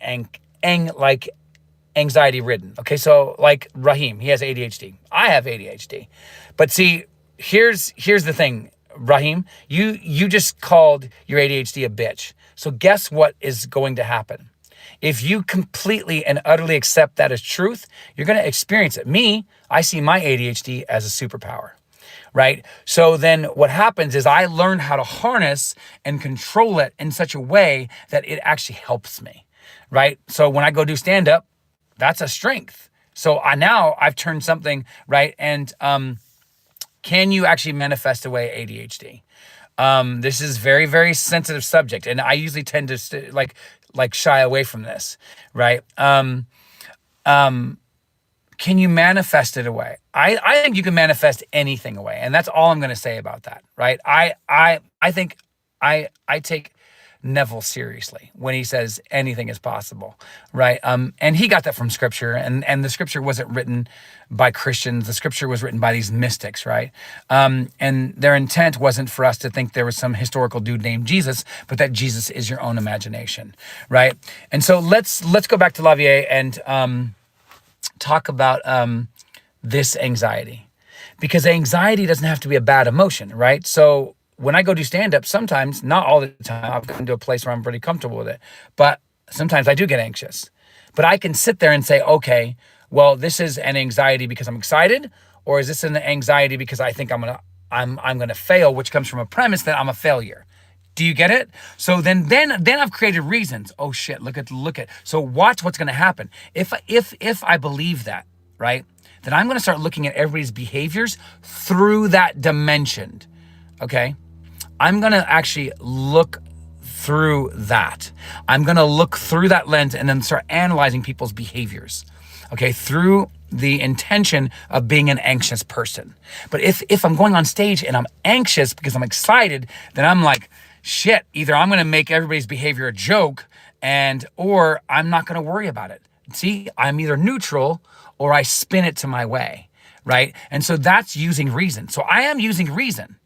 Speaker 1: anxiety ridden. Okay, so like Raheem, he has ADHD. I have ADHD. But see, here's the thing, Raheem, you just called your ADHD a bitch. So guess what is going to happen? If you completely and utterly accept that as truth, you're going to experience it. Me, I see my ADHD as a superpower, right? So then what happens is I learn how to harness and control it in such a way that it actually helps me, right? So when I go do stand-up, that's a strength. So now I've turned something, right? And can you actually manifest away ADHD? This is very, very sensitive subject, and I usually tend to like shy away from this, right? Can you manifest it away? I think you can manifest anything away, and that's all I'm going to say about that, right? I think I take Neville seriously when he says anything is possible, right? And he got that from scripture, and the scripture wasn't written by Christians. The scripture was written by these mystics, right? And their intent wasn't for us to think there was some historical dude named Jesus, but that Jesus is your own imagination, right? And so let's go back to Lavier and talk about this anxiety, because anxiety doesn't have to be a bad emotion, right? So when I go do stand up, sometimes, not all the time, I've gotten to a place where I'm pretty comfortable with it, but sometimes I do get anxious. But I can sit there and say, okay, well, this is an anxiety because I'm excited, or is this an anxiety because I think I'm gonna fail, which comes from a premise that I'm a failure. Do you get it? So then I've created reasons. Oh shit, look at. So watch what's gonna happen. If I believe that, right, then I'm gonna start looking at everybody's behaviors through that dimension. Okay? I'm gonna actually look through that. I'm gonna look through that lens and then start analyzing people's behaviors. Okay, through the intention of being an anxious person. But if I'm going on stage and I'm anxious because I'm excited, then I'm like, shit, either I'm gonna make everybody's behavior a joke or I'm not gonna worry about it. See, I'm either neutral or I spin it to my way, right? And so that's using reason. So I am using reason,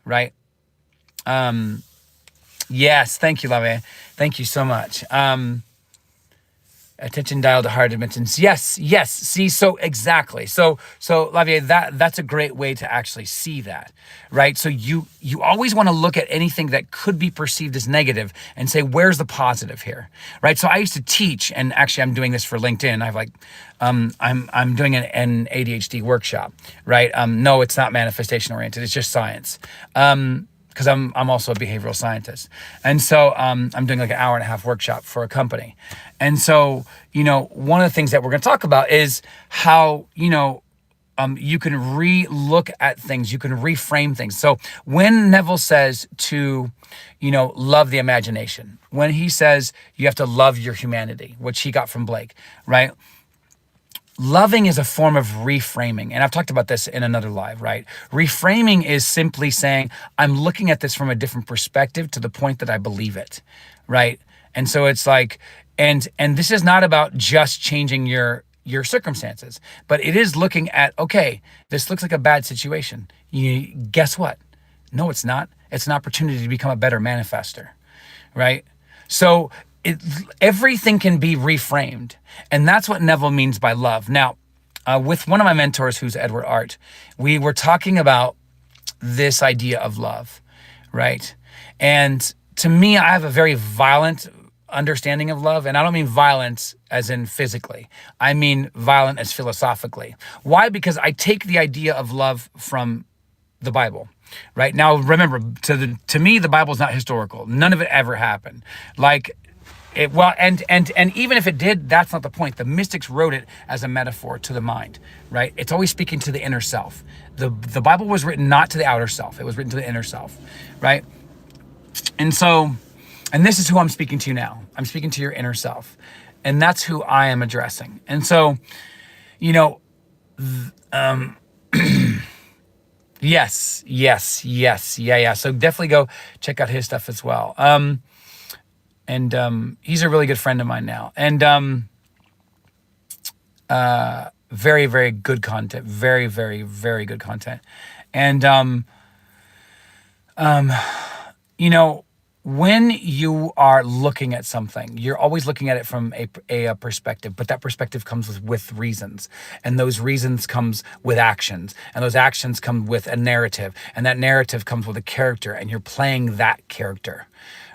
Speaker 1: right? Yes, thank you, Lave. Thank you so much. Attention dial to higher dimensions. Yes. See, so exactly. So Lavier, that's a great way to actually see that, right? So you always want to look at anything that could be perceived as negative and say, where's the positive here, right? So I used to teach, and actually I'm doing this for LinkedIn. I've I'm doing an ADHD workshop, right? No, it's not manifestation oriented. It's just science. Because I'm also a behavioral scientist. And so I'm doing like an 1.5-hour workshop for a company. And so, one of the things that we're going to talk about is how, you can re-look at things, you can reframe things. So when Neville says to, love the imagination, when he says you have to love your humanity, which he got from Blake, right? Loving is a form of reframing. And I've talked about this in another live, right? Reframing is simply saying, I'm looking at this from a different perspective to the point that I believe it, right? And so it's like, and this is not about just changing your circumstances, but it is looking at, okay, this looks like a bad situation. Guess what? No, it's not. It's an opportunity to become a better manifester, right? So everything can be reframed. And that's what Neville means by love. Now, with one of my mentors, who's Edward Art, we were talking about this idea of love, right? And to me, I have a very violent understanding of love. And I don't mean violence as in physically. I mean violent as philosophically. Why? Because I take the idea of love from the Bible. Right? Now, remember, to me, the Bible is not historical. None of it ever happened. And even if it did, that's not the point. The mystics wrote it as a metaphor to the mind, right? It's always speaking to the inner self. The Bible was written not to the outer self. It was written to the inner self, right? And this is who I'm speaking to now. I'm speaking to your inner self. And that's who I am addressing. And so, yes. Yeah. So definitely go check out his stuff as well. And he's a really good friend of mine now. And very, very good content. Very, very, very good content. And when you are looking at something, you're always looking at it from a perspective, but that perspective comes with reasons, and those reasons comes with actions, and those actions come with a narrative, and that narrative comes with a character, and you're playing that character,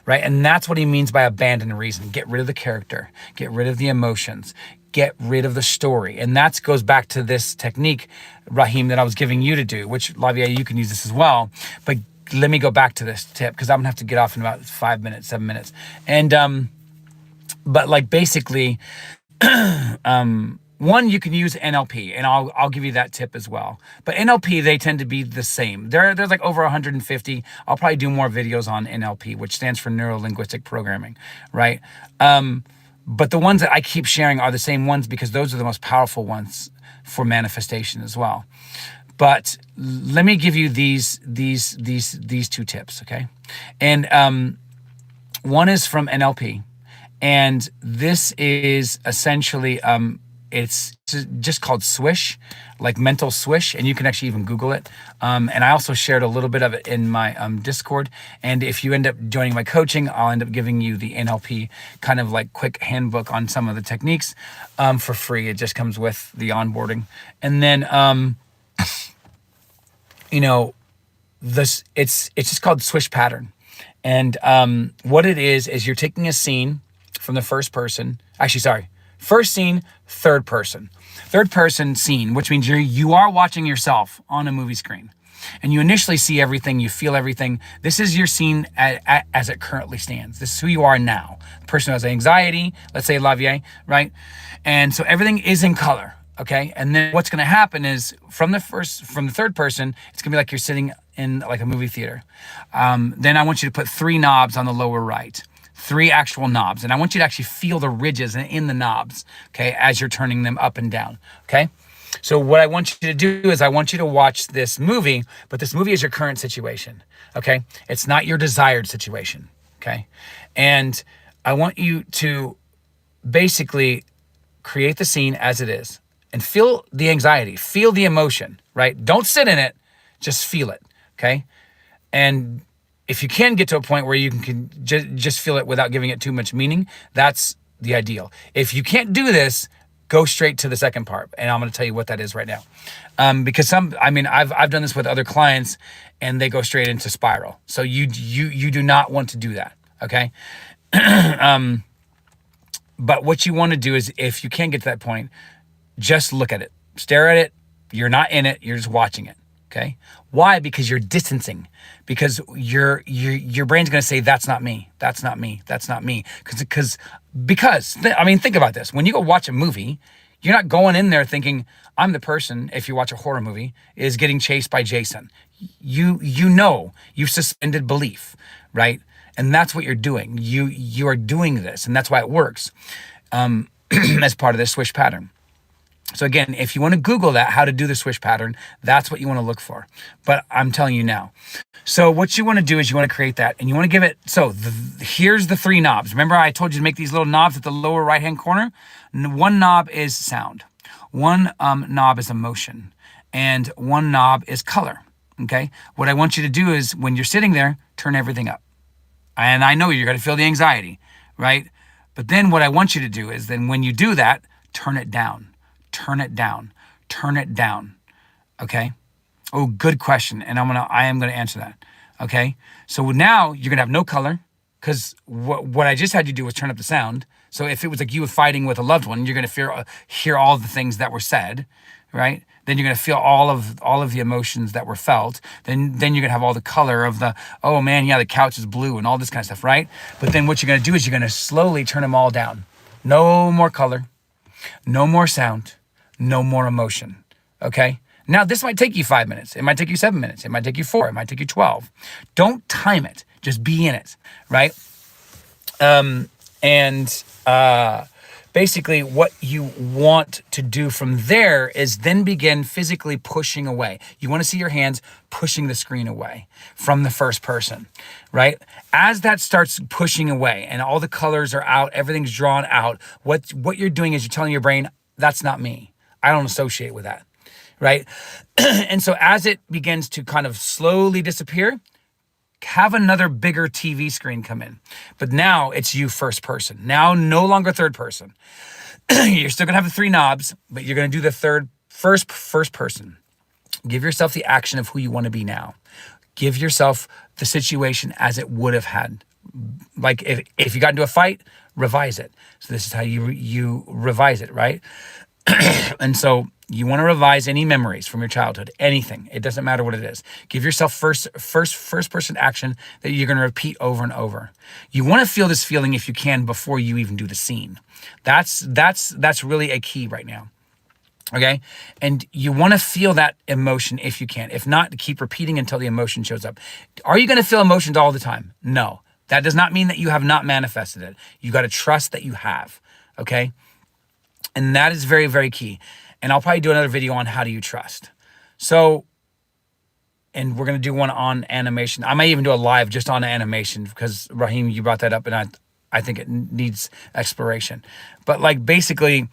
Speaker 1: right? And that's what he means by abandon reason. Get rid of the character, get rid of the emotions, get rid of the story. And that goes back to this technique, Raheem, that I was giving you to do, which, Lavia, you can use this as well, but let me go back to this tip because I'm gonna have to get off in about 5 minutes, 7 minutes. And, but like basically, one, you can use NLP, and I'll give you that tip as well. But NLP, they tend to be the same. There's like over 150. I'll probably do more videos on NLP, which stands for Neuro Linguistic Programming, right? But the ones that I keep sharing are the same ones because those are the most powerful ones for manifestation as well. But let me give you these two tips, okay? And one is from NLP, and this is essentially It's just called Swish, like mental swish, and you can actually even Google it. And I also shared a little bit of it in my Discord. And if you end up joining my coaching, I'll end up giving you the NLP kind of like quick handbook on some of the techniques for free. It just comes with the onboarding. And then, it's just called Swish pattern. And what it is you're taking a scene from the first person. Actually, sorry. First scene, third person. Third person scene, which means you are watching yourself on a movie screen. And you initially see everything, you feel everything. This is your scene as it currently stands. This is who you are now. The person who has anxiety, let's say Lavier, right? And so everything is in color, okay? And then what's gonna happen is from the third person, it's gonna be like you're sitting in like a movie theater. Then I want you to put 3 knobs on the lower right. 3 actual knobs. And I want you to actually feel the ridges in the knobs, okay, as you're turning them up and down, okay? So what I want you to do is I want you to watch this movie, but this movie is your current situation, okay? It's not your desired situation, okay? And I want you to basically create the scene as it is and feel the anxiety, feel the emotion, right? Don't sit in it, just feel it, okay? And if you can get to a point where you can just feel it without giving it too much meaning, that's the ideal. If you can't do this, go straight to the second part. And I'm going to tell you what that is right now. Because I've done this with other clients and they go straight into spiral. So you do not want to do that. Okay. But what you want to do is if you can't get to that point, just look at it, stare at it. You're not in it. You're just watching it. Okay. Why? Because you're distancing. Because your brain's going to say, that's not me. That's not me. That's not me. Because think about this. When you go watch a movie, you're not going in there thinking, I'm the person, if you watch a horror movie, is getting chased by Jason. You've suspended belief, right? And that's what you're doing. You are doing this, and that's why it works as part of this swish pattern. So again, if you want to Google that, how to do the swish pattern, that's what you want to look for. But I'm telling you now. So what you want to do is you want to create that and you want to give it, here's the 3 knobs. Remember I told you to make these little knobs at the lower right-hand corner? 1 knob is sound. 1 knob is emotion. And 1 knob is color, okay? What I want you to do is when you're sitting there, turn everything up. And I know you're going to feel the anxiety, right? But then what I want you to do is then when you do that, turn it down. Turn it down, turn it down, okay? Oh, good question, and I am gonna answer that, okay? So now you're gonna have no color, because what I just had you do was turn up the sound. So if it was like you were fighting with a loved one, you're gonna hear all the things that were said, right? Then you're gonna feel all of the emotions that were felt. Then you're gonna have all the color of the, oh man, yeah, the couch is blue and all this kind of stuff, right? But then what you're gonna do is you're gonna slowly turn them all down. No more color, no more sound. No more emotion, okay? Now, this might take you 5 minutes. It might take you 7 minutes. It might take you 4. It might take you 12. Don't time it. Just be in it, right? Basically, what you want to do from there is then begin physically pushing away. You want to see your hands pushing the screen away from the first person, right? As that starts pushing away and all the colors are out, everything's drawn out, what you're doing is you're telling your brain, that's not me. I don't associate with that, right? And so as it begins to kind of slowly disappear, have another bigger TV screen come in. But now it's you first person. Now no longer third person. You're still gonna have the 3 knobs, but you're gonna do the first person. Give yourself the action of who you wanna be now. Give yourself the situation as it would have had. Like if you got into a fight, revise it. So this is how you revise it, right? And so you want to revise any memories from your childhood, anything. It doesn't matter what it is. Give yourself first person action that you're going to repeat over and over. You want to feel this feeling if you can before you even do the scene. That's really a key right now. Okay. And you want to feel that emotion if you can. If not, keep repeating until the emotion shows up. Are you going to feel emotions all the time? No. That does not mean that you have not manifested it. You got to trust that you have. Okay. And that is very, very key. And I'll probably do another video on how do you trust. So, and we're going to do one on animation. I might even do a live just on animation because Raheem, you brought that up and I think it needs exploration. But like basically,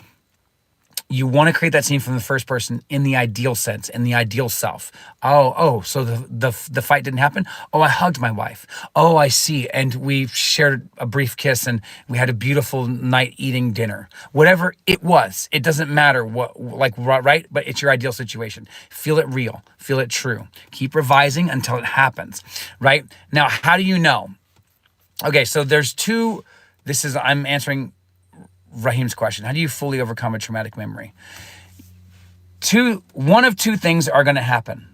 Speaker 1: You want to create that scene from the first person in the ideal sense, in the ideal self. So the fight didn't happen. Oh, I hugged my wife. Oh, I see. And we shared a brief kiss and we had a beautiful night eating dinner. Whatever it was, it doesn't matter what, like, right? But it's your ideal situation. Feel it real, feel it true. Keep revising until it happens, right? Now, how do you know? Okay, so there's two, I'm answering Raheem's question. How do you fully overcome a traumatic memory? One of two things are going to happen.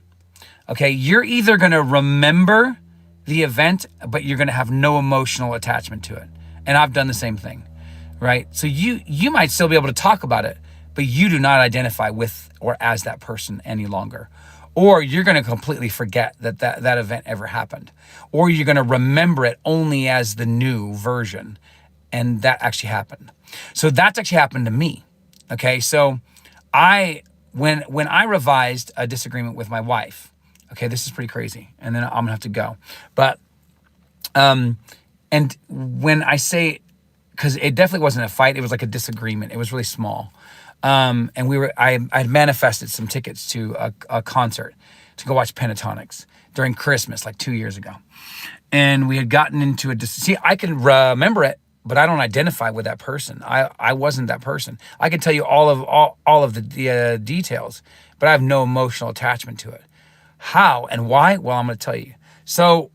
Speaker 1: Okay, you're either going to remember the event, but you're going to have no emotional attachment to it. And I've done the same thing, right? So you might still be able to talk about it, but you do not identify with or as that person any longer. Or you're going to completely forget that event ever happened. Or you're going to remember it only as the new version. And that actually happened. So that's actually happened to me. Okay, so when I revised a disagreement with my wife, okay, this is pretty crazy, and then I'm gonna have to go. But and when I say, because it definitely wasn't a fight, it was like a disagreement. It was really small. And I had manifested some tickets to a concert to go watch Pentatonics during Christmas, like 2 years ago. And we had gotten into see, I can remember it, but I don't identify with that person. I wasn't that person. I can tell you all of the details, but I have no emotional attachment to it. How and why? Well, I'm going to tell you. So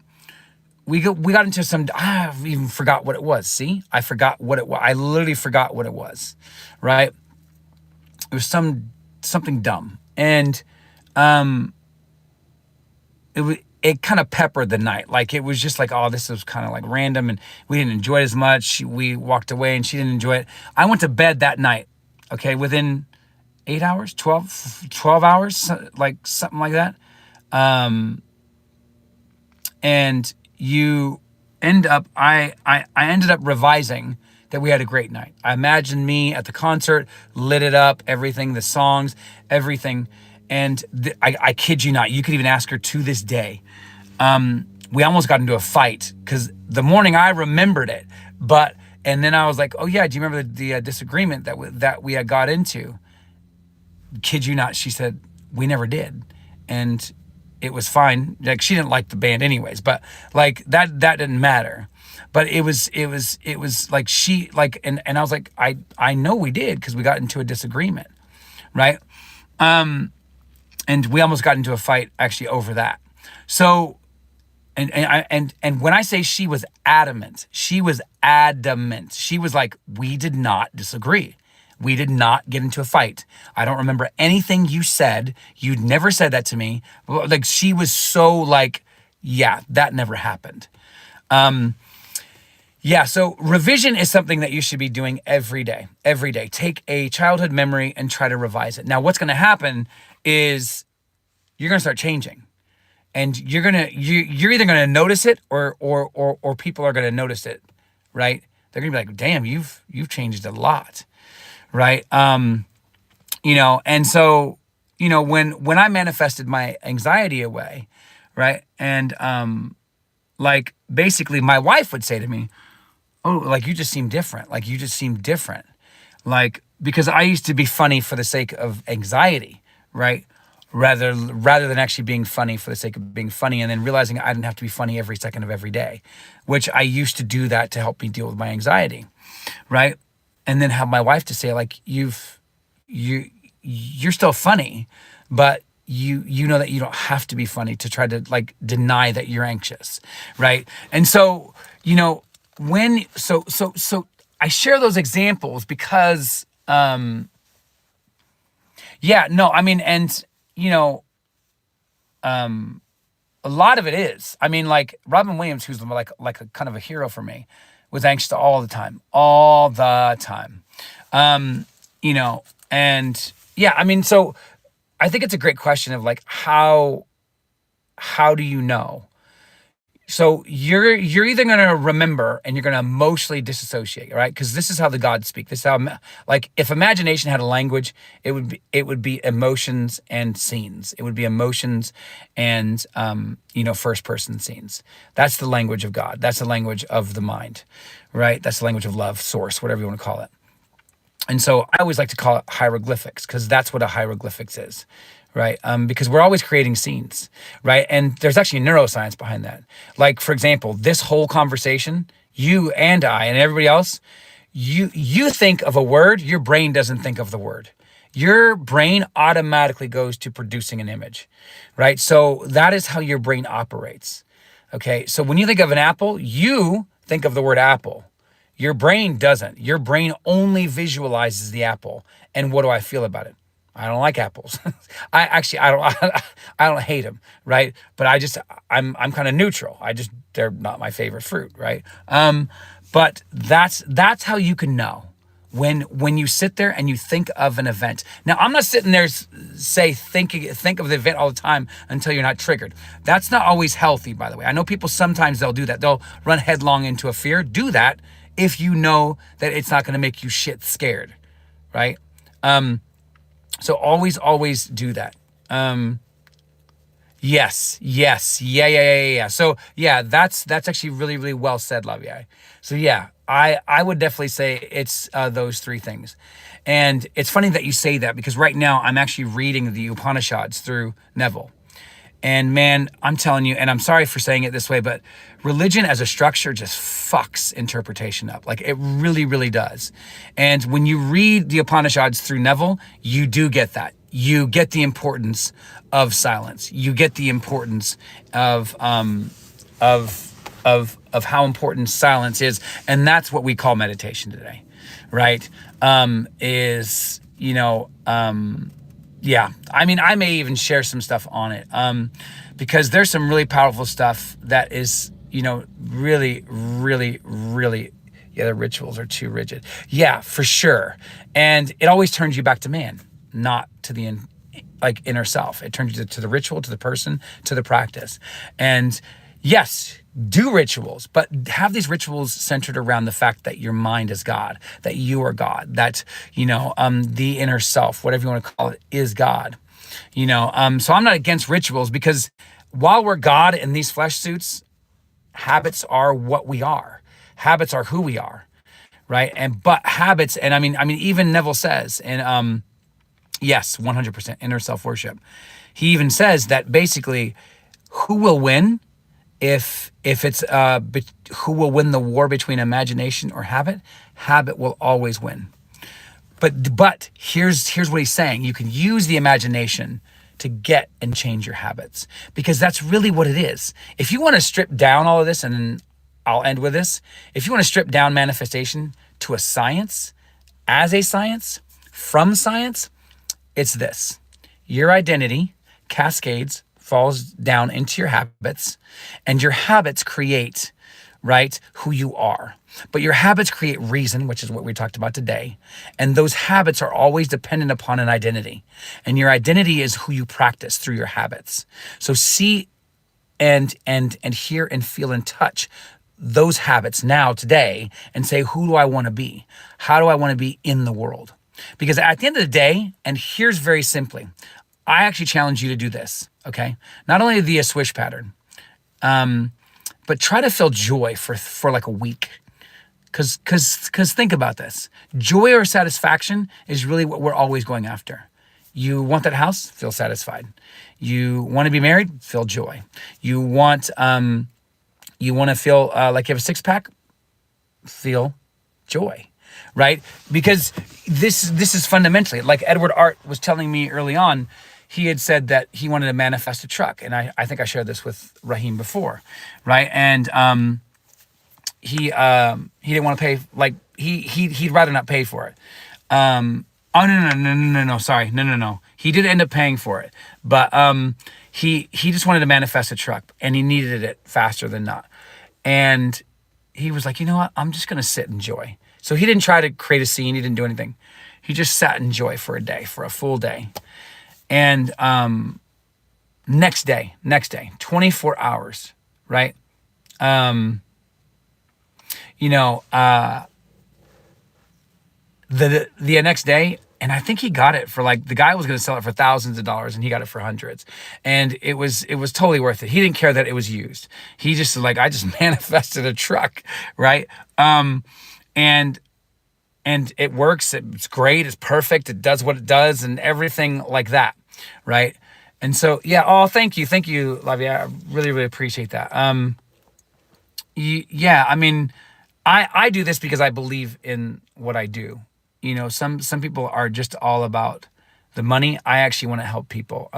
Speaker 1: we got into some, I even forgot what it was. See, I forgot what it was. I literally forgot what it was, right? It was something dumb. And it kind of peppered the night. Like, it was just like, oh, this was kind of like random, and we didn't enjoy it as much. We walked away and she didn't enjoy it. I went to bed that night, okay, within 8 hours, 12 hours, like something like that. And you end up, I ended up revising that we had a great night. I imagined me at the concert, lit it up, everything, the songs, everything. And I kid you not, you could even ask her to this day. We almost got into a fight because the morning I remembered it, and then I was like, oh yeah, do you remember the disagreement that we had got into? Kid you not, she said, we never did. And it was fine. Like, she didn't like the band anyways, but like that didn't matter. But it was like she, like, and I was like, I know we did, because we got into a disagreement, right? And we almost got into a fight actually over that. So, and when I say she was adamant, she was adamant. She was like, we did not disagree. We did not get into a fight. I don't remember anything you said. You'd never said that to me. Like, she was so like, yeah, that never happened. Yeah, so revision is something that you should be doing every day. Every day. Take a childhood memory and try to revise it. Now, what's going to happen is you're going to start changing. And you're either going to notice it or people are going to notice it, right? They're going to be like, damn, you've changed a lot, right? And so, when I manifested my anxiety away, right? And like, basically my wife would say to me, oh, like, you just seem different. Like, you just seem different. Like, because I used to be funny for the sake of anxiety, right? Rather than actually being funny for the sake of being funny, and then realizing I didn't have to be funny every second of every day, which I used to do that to help me deal with my anxiety, right? And then have my wife to say, like, you're still funny, but you know that you don't have to be funny to try to, like, deny that you're anxious, right? And so, so I share those examples because, and a lot of it is, like, Robin Williams, who's like a kind of a hero for me, was anxious all the time. And yeah, so I think it's a great question of, like, how do you know? So you're either going to remember and you're going to emotionally disassociate, right? Because this is how the gods speak. This is how, like, if imagination had a language, it would be emotions and scenes. It would be emotions and first person scenes. That's the language of God. That's the language of the mind, right? That's the language of love, source, whatever you want to call it. And so I always like to call it hieroglyphics because that's what a hieroglyphics is, right? Because we're always creating scenes, right? And there's actually neuroscience behind that. Like, for example, this whole conversation, you and I and everybody else, you think of a word, your brain doesn't think of the word. Your brain automatically goes to producing an image, right? So that is how your brain operates. Okay, so when you think of an apple, you think of the word apple. Your brain doesn't. Your brain only visualizes the apple. And what do I feel about it? I don't like apples. I don't hate them, right? But I'm kind of neutral. They're not my favorite fruit, right? But that's how you can know when you sit there and you think of an event. Now, I'm not sitting there think of the event all the time until you're not triggered. That's not always healthy, by the way. I know people sometimes they'll do that. They'll run headlong into a fear. Do that if you know that it's not going to make you shit scared, right? So always do that. Yes, yeah. So yeah, that's actually really well said, Lavier. So yeah, I would definitely say it's those three things. And it's funny that you say that because right now I'm actually reading the Upanishads through Neville. And man, I'm telling you, and I'm sorry for saying it this way, but religion as a structure just fucks interpretation up. Like it really does. And when you read the Upanishads through Neville, you do get that. You get the importance of silence. You get the importance of how important silence is, and that's what we call meditation today, right? Yeah, I mean, I may even share some stuff on it because there's some really powerful stuff that is, really, yeah, the rituals are too rigid. Yeah, for sure. And it always turns you back to man, not to the inner self. It turns you to the ritual, to the person, to the practice. And yes, do rituals, but have these rituals centered around the fact that your mind is God, that you are God, that, the inner self, whatever you want to call it, is God. So I'm not against rituals because while we're God in these flesh suits, habits are what we are. Habits are who we are, right? But habits, and I mean, even Neville says, and yes, 100% inner self-worship. He even says that basically who will win if it's who will win the war between imagination or habit? Habit will always win. But here's what he's saying. You can use the imagination to get and change your habits because that's really what it is. If you want to strip down all of this, and I'll end with this, if you want to strip down manifestation to a science, as a science, from science, it's this. Your identity cascades, falls down into your habits, and your habits create, right, who you are. But your habits create reason, which is what we talked about today. And those habits are always dependent upon an identity. And your identity is who you practice through your habits. So see and hear and feel and touch those habits now, today, and say, who do I want to be? How do I want to be in the world? Because at the end of the day, and here's very simply, I actually challenge you to do this, okay? Not only the swish pattern, but try to feel joy for like a week. Cause think about this. Joy or satisfaction is really what we're always going after. You want that house? Feel satisfied. You want to be married? Feel joy. You want to feel like you have a six pack? Feel joy, right? Because this is fundamentally, like Edward Art was telling me early on, he had said that he wanted to manifest a truck. And I think I shared this with Raheem before, right? And he didn't want to pay, like he'd rather not pay for it. No, sorry. No. He did end up paying for it, but he just wanted to manifest a truck and he needed it faster than not. And he was like, you know what? I'm just going to sit and enjoy. So he didn't try to create a scene. He didn't do anything. He just sat and enjoy for a full day. And next day, 24 hours, right? The next day, and I think he got it for like, the guy was going to sell it for thousands of dollars and he got it for hundreds. And it was totally worth it. He didn't care that it was used. He just like, I just manifested a truck, right? And and it works. It's great. It's perfect. It does what it does and everything like that. Right. And so, yeah. Oh, thank you. Thank you, Lavia. I really, really appreciate that. Yeah, I mean, I do this because I believe in what I do. Some people are just all about the money. I actually want to help people.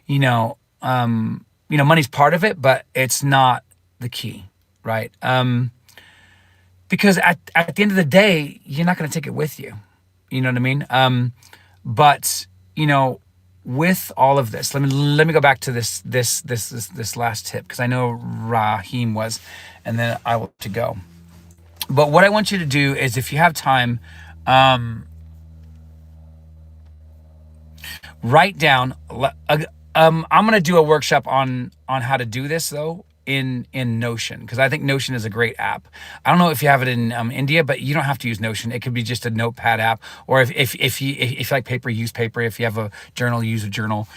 Speaker 1: You know, money's part of it, but it's not the key, right? Because at the end of the day, you're not going to take it with you. You know what I mean? But with all of this, let me go back to this last tip, because I know Raheem was, and then I will to go. But what I want you to do is, if you have time, write down. I'm gonna do a workshop on how to do this though in Notion, because I think Notion is a great app. I don't know if you have it in India, but you don't have to use Notion. It could be just a notepad app, or if you like paper, use paper. If you have a journal, use a journal.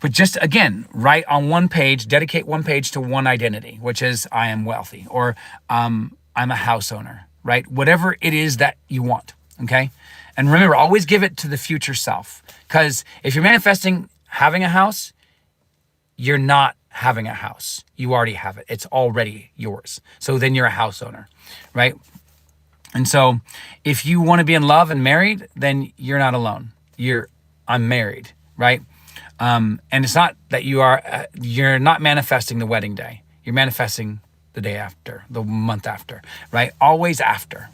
Speaker 1: But just again, write on one page, dedicate one page to one identity, which is I am wealthy, or I'm a house owner, right? Whatever it is that you want, okay? And remember, always give it to the future self, because if you're manifesting having a house, you're not having a house. You already have it. It's already yours. So then you're a house owner, right? And so if you want to be in love and married, then you're not alone. I'm married, right? And it's not that you're not manifesting the wedding day. You're manifesting the day after, the month after, right? Always after.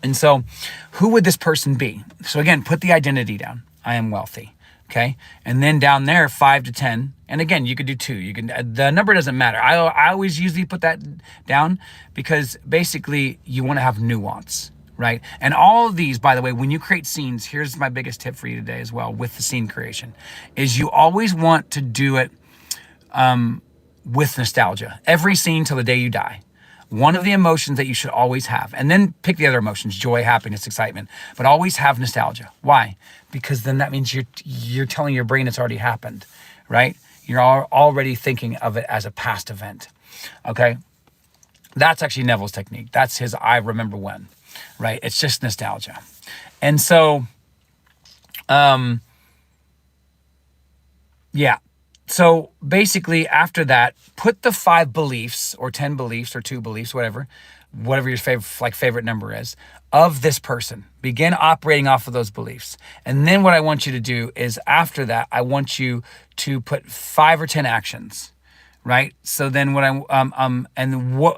Speaker 1: And so who would this person be? So again, put the identity down. I am wealthy. Okay. And then down there, 5 to 10. And again, you could do 2. The number doesn't matter. I always usually put that down, because basically you want to have nuance, right? And all of these, by the way, when you create scenes, here's my biggest tip for you today as well with the scene creation, is you always want to do it with nostalgia. Every scene till the day you die. One of the emotions that you should always have, and then pick the other emotions: joy, happiness, excitement, but always have nostalgia. Why? Because then that means you're telling your brain it's already happened, right? You're already thinking of it as a past event, okay? That's actually Neville's technique. That's his I remember when, right? It's just nostalgia. And so, yeah. So basically after that, put the 5 beliefs or 10 beliefs or 2 beliefs, whatever your favorite number is, of this person. Begin operating off of those beliefs. And then what I want you to do is, after that, I want you to put 5 or 10 actions, right? So then and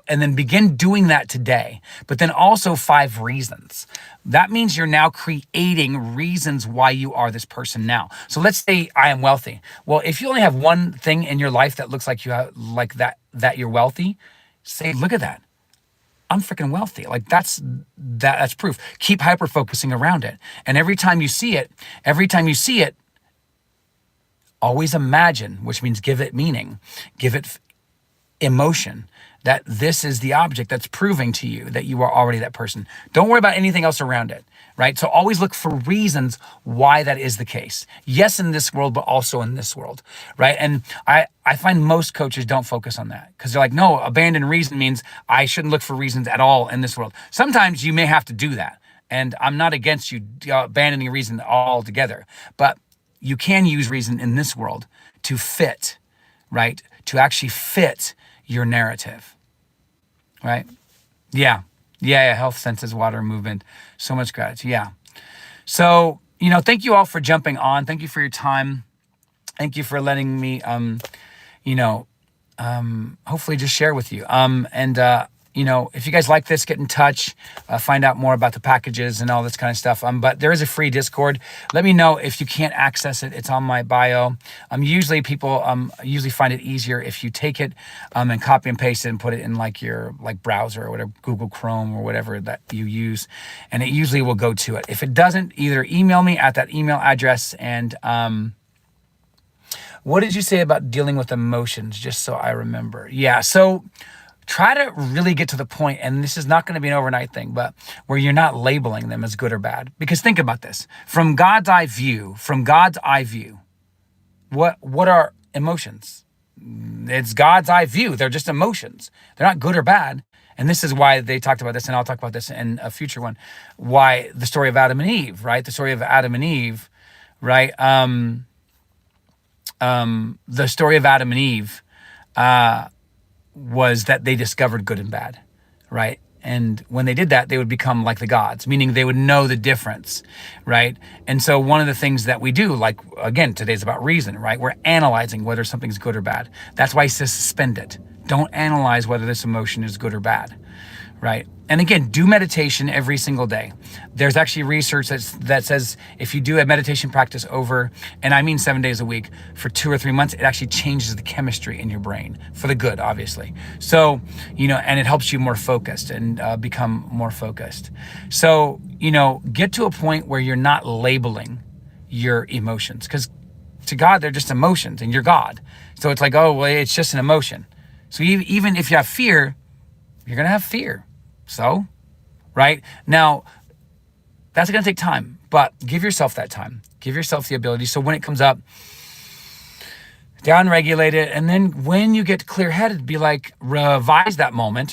Speaker 1: then begin doing that today. But then also 5 reasons. That means you're now creating reasons why you are this person now. So let's say I am wealthy. Well, if you only have one thing in your life that looks like you have, like that you're wealthy, say, look at that. I'm freaking wealthy. Like that's proof. Keep hyper focusing around it. And every time you see it, always imagine, which means give it meaning, give it emotion, that this is the object that's proving to you that you are already that person. Don't worry about anything else around it, right? So always look for reasons why that is the case. Yes, in this world, but also in this world, right? And I find most coaches don't focus on that, because they're like, no, abandon reason means I shouldn't look for reasons at all in this world. Sometimes you may have to do that. And I'm not against you abandoning reason altogether, but you can use reason in this world to fit, right? To actually fit your narrative, right? Yeah. Health, senses, water, movement, so much gratitude. Yeah. So, thank you all for jumping on. Thank you for your time. Thank you for letting me, hopefully just share with you. If you guys like this, get in touch, find out more about the packages and all this kind of stuff. But there is a free Discord. Let me know if you can't access it. It's on my bio. Usually people usually find it easier if you take it and copy and paste it and put it in your browser or whatever, Google Chrome or whatever that you use, and it usually will go to it. If it doesn't, either email me at that email address. And what did you say about dealing with emotions? Just so I remember. Yeah. So try to really get to the point, and this is not going to be an overnight thing, but where you're not labeling them as good or bad. Because think about this. From God's eye view, what are emotions? It's God's eye view. They're just emotions. They're not good or bad. And this is why they talked about this, and I'll talk about this in a future one, why the story of Adam and Eve, right? The story of Adam and Eve, right? The story of Adam and Eve was that they discovered good and bad, right? And when they did that, they would become like the gods, meaning they would know the difference, right? And so one of the things that we do, like, again, today's about reason, right? We're analyzing whether something's good or bad. That's why he says suspend it. Don't analyze whether this emotion is good or bad, right? And again, do meditation every single day. There's actually research that says if you do a meditation practice over, and I mean 7 days a week, for 2 or 3 months, it actually changes the chemistry in your brain for the good, obviously. So, and it helps you more focused and become more focused. So, get to a point where you're not labeling your emotions, because to God, they're just emotions and you're God. So it's like, oh, well, it's just an emotion. So even if you have fear, you're going to have fear. So, right? Now, that's going to take time, but give yourself that time. Give yourself the ability. So when it comes up, down-regulate it. And then when you get clear-headed, be like, revise that moment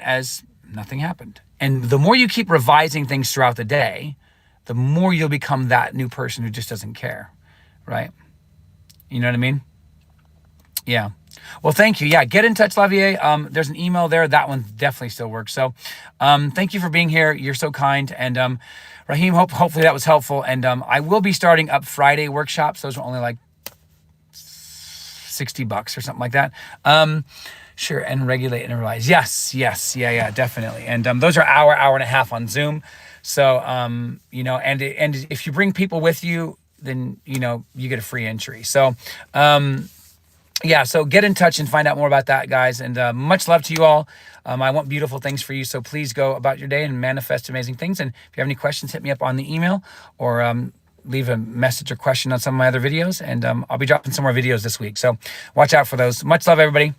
Speaker 1: as nothing happened. And the more you keep revising things throughout the day, the more you'll become that new person who just doesn't care, right? You know what I mean? Yeah. Well, thank you. Yeah, get in touch, Lavier. There's an email there. That one definitely still works. So thank you for being here. You're so kind. And Raheem, hopefully that was helpful. And I will be starting up Friday workshops. Those are only like $60 or something like that. Sure, and regulate and revise. Yes, yeah, definitely. And those are hour and a half on Zoom. So, and if you bring people with you, then, you get a free entry. So, yeah, so get in touch and find out more about that, guys. And much love to you all. I want beautiful things for you. So please go about your day and manifest amazing things. And if you have any questions, hit me up on the email or leave a message or question on some of my other videos. And I'll be dropping some more videos this week. So watch out for those. Much love, everybody.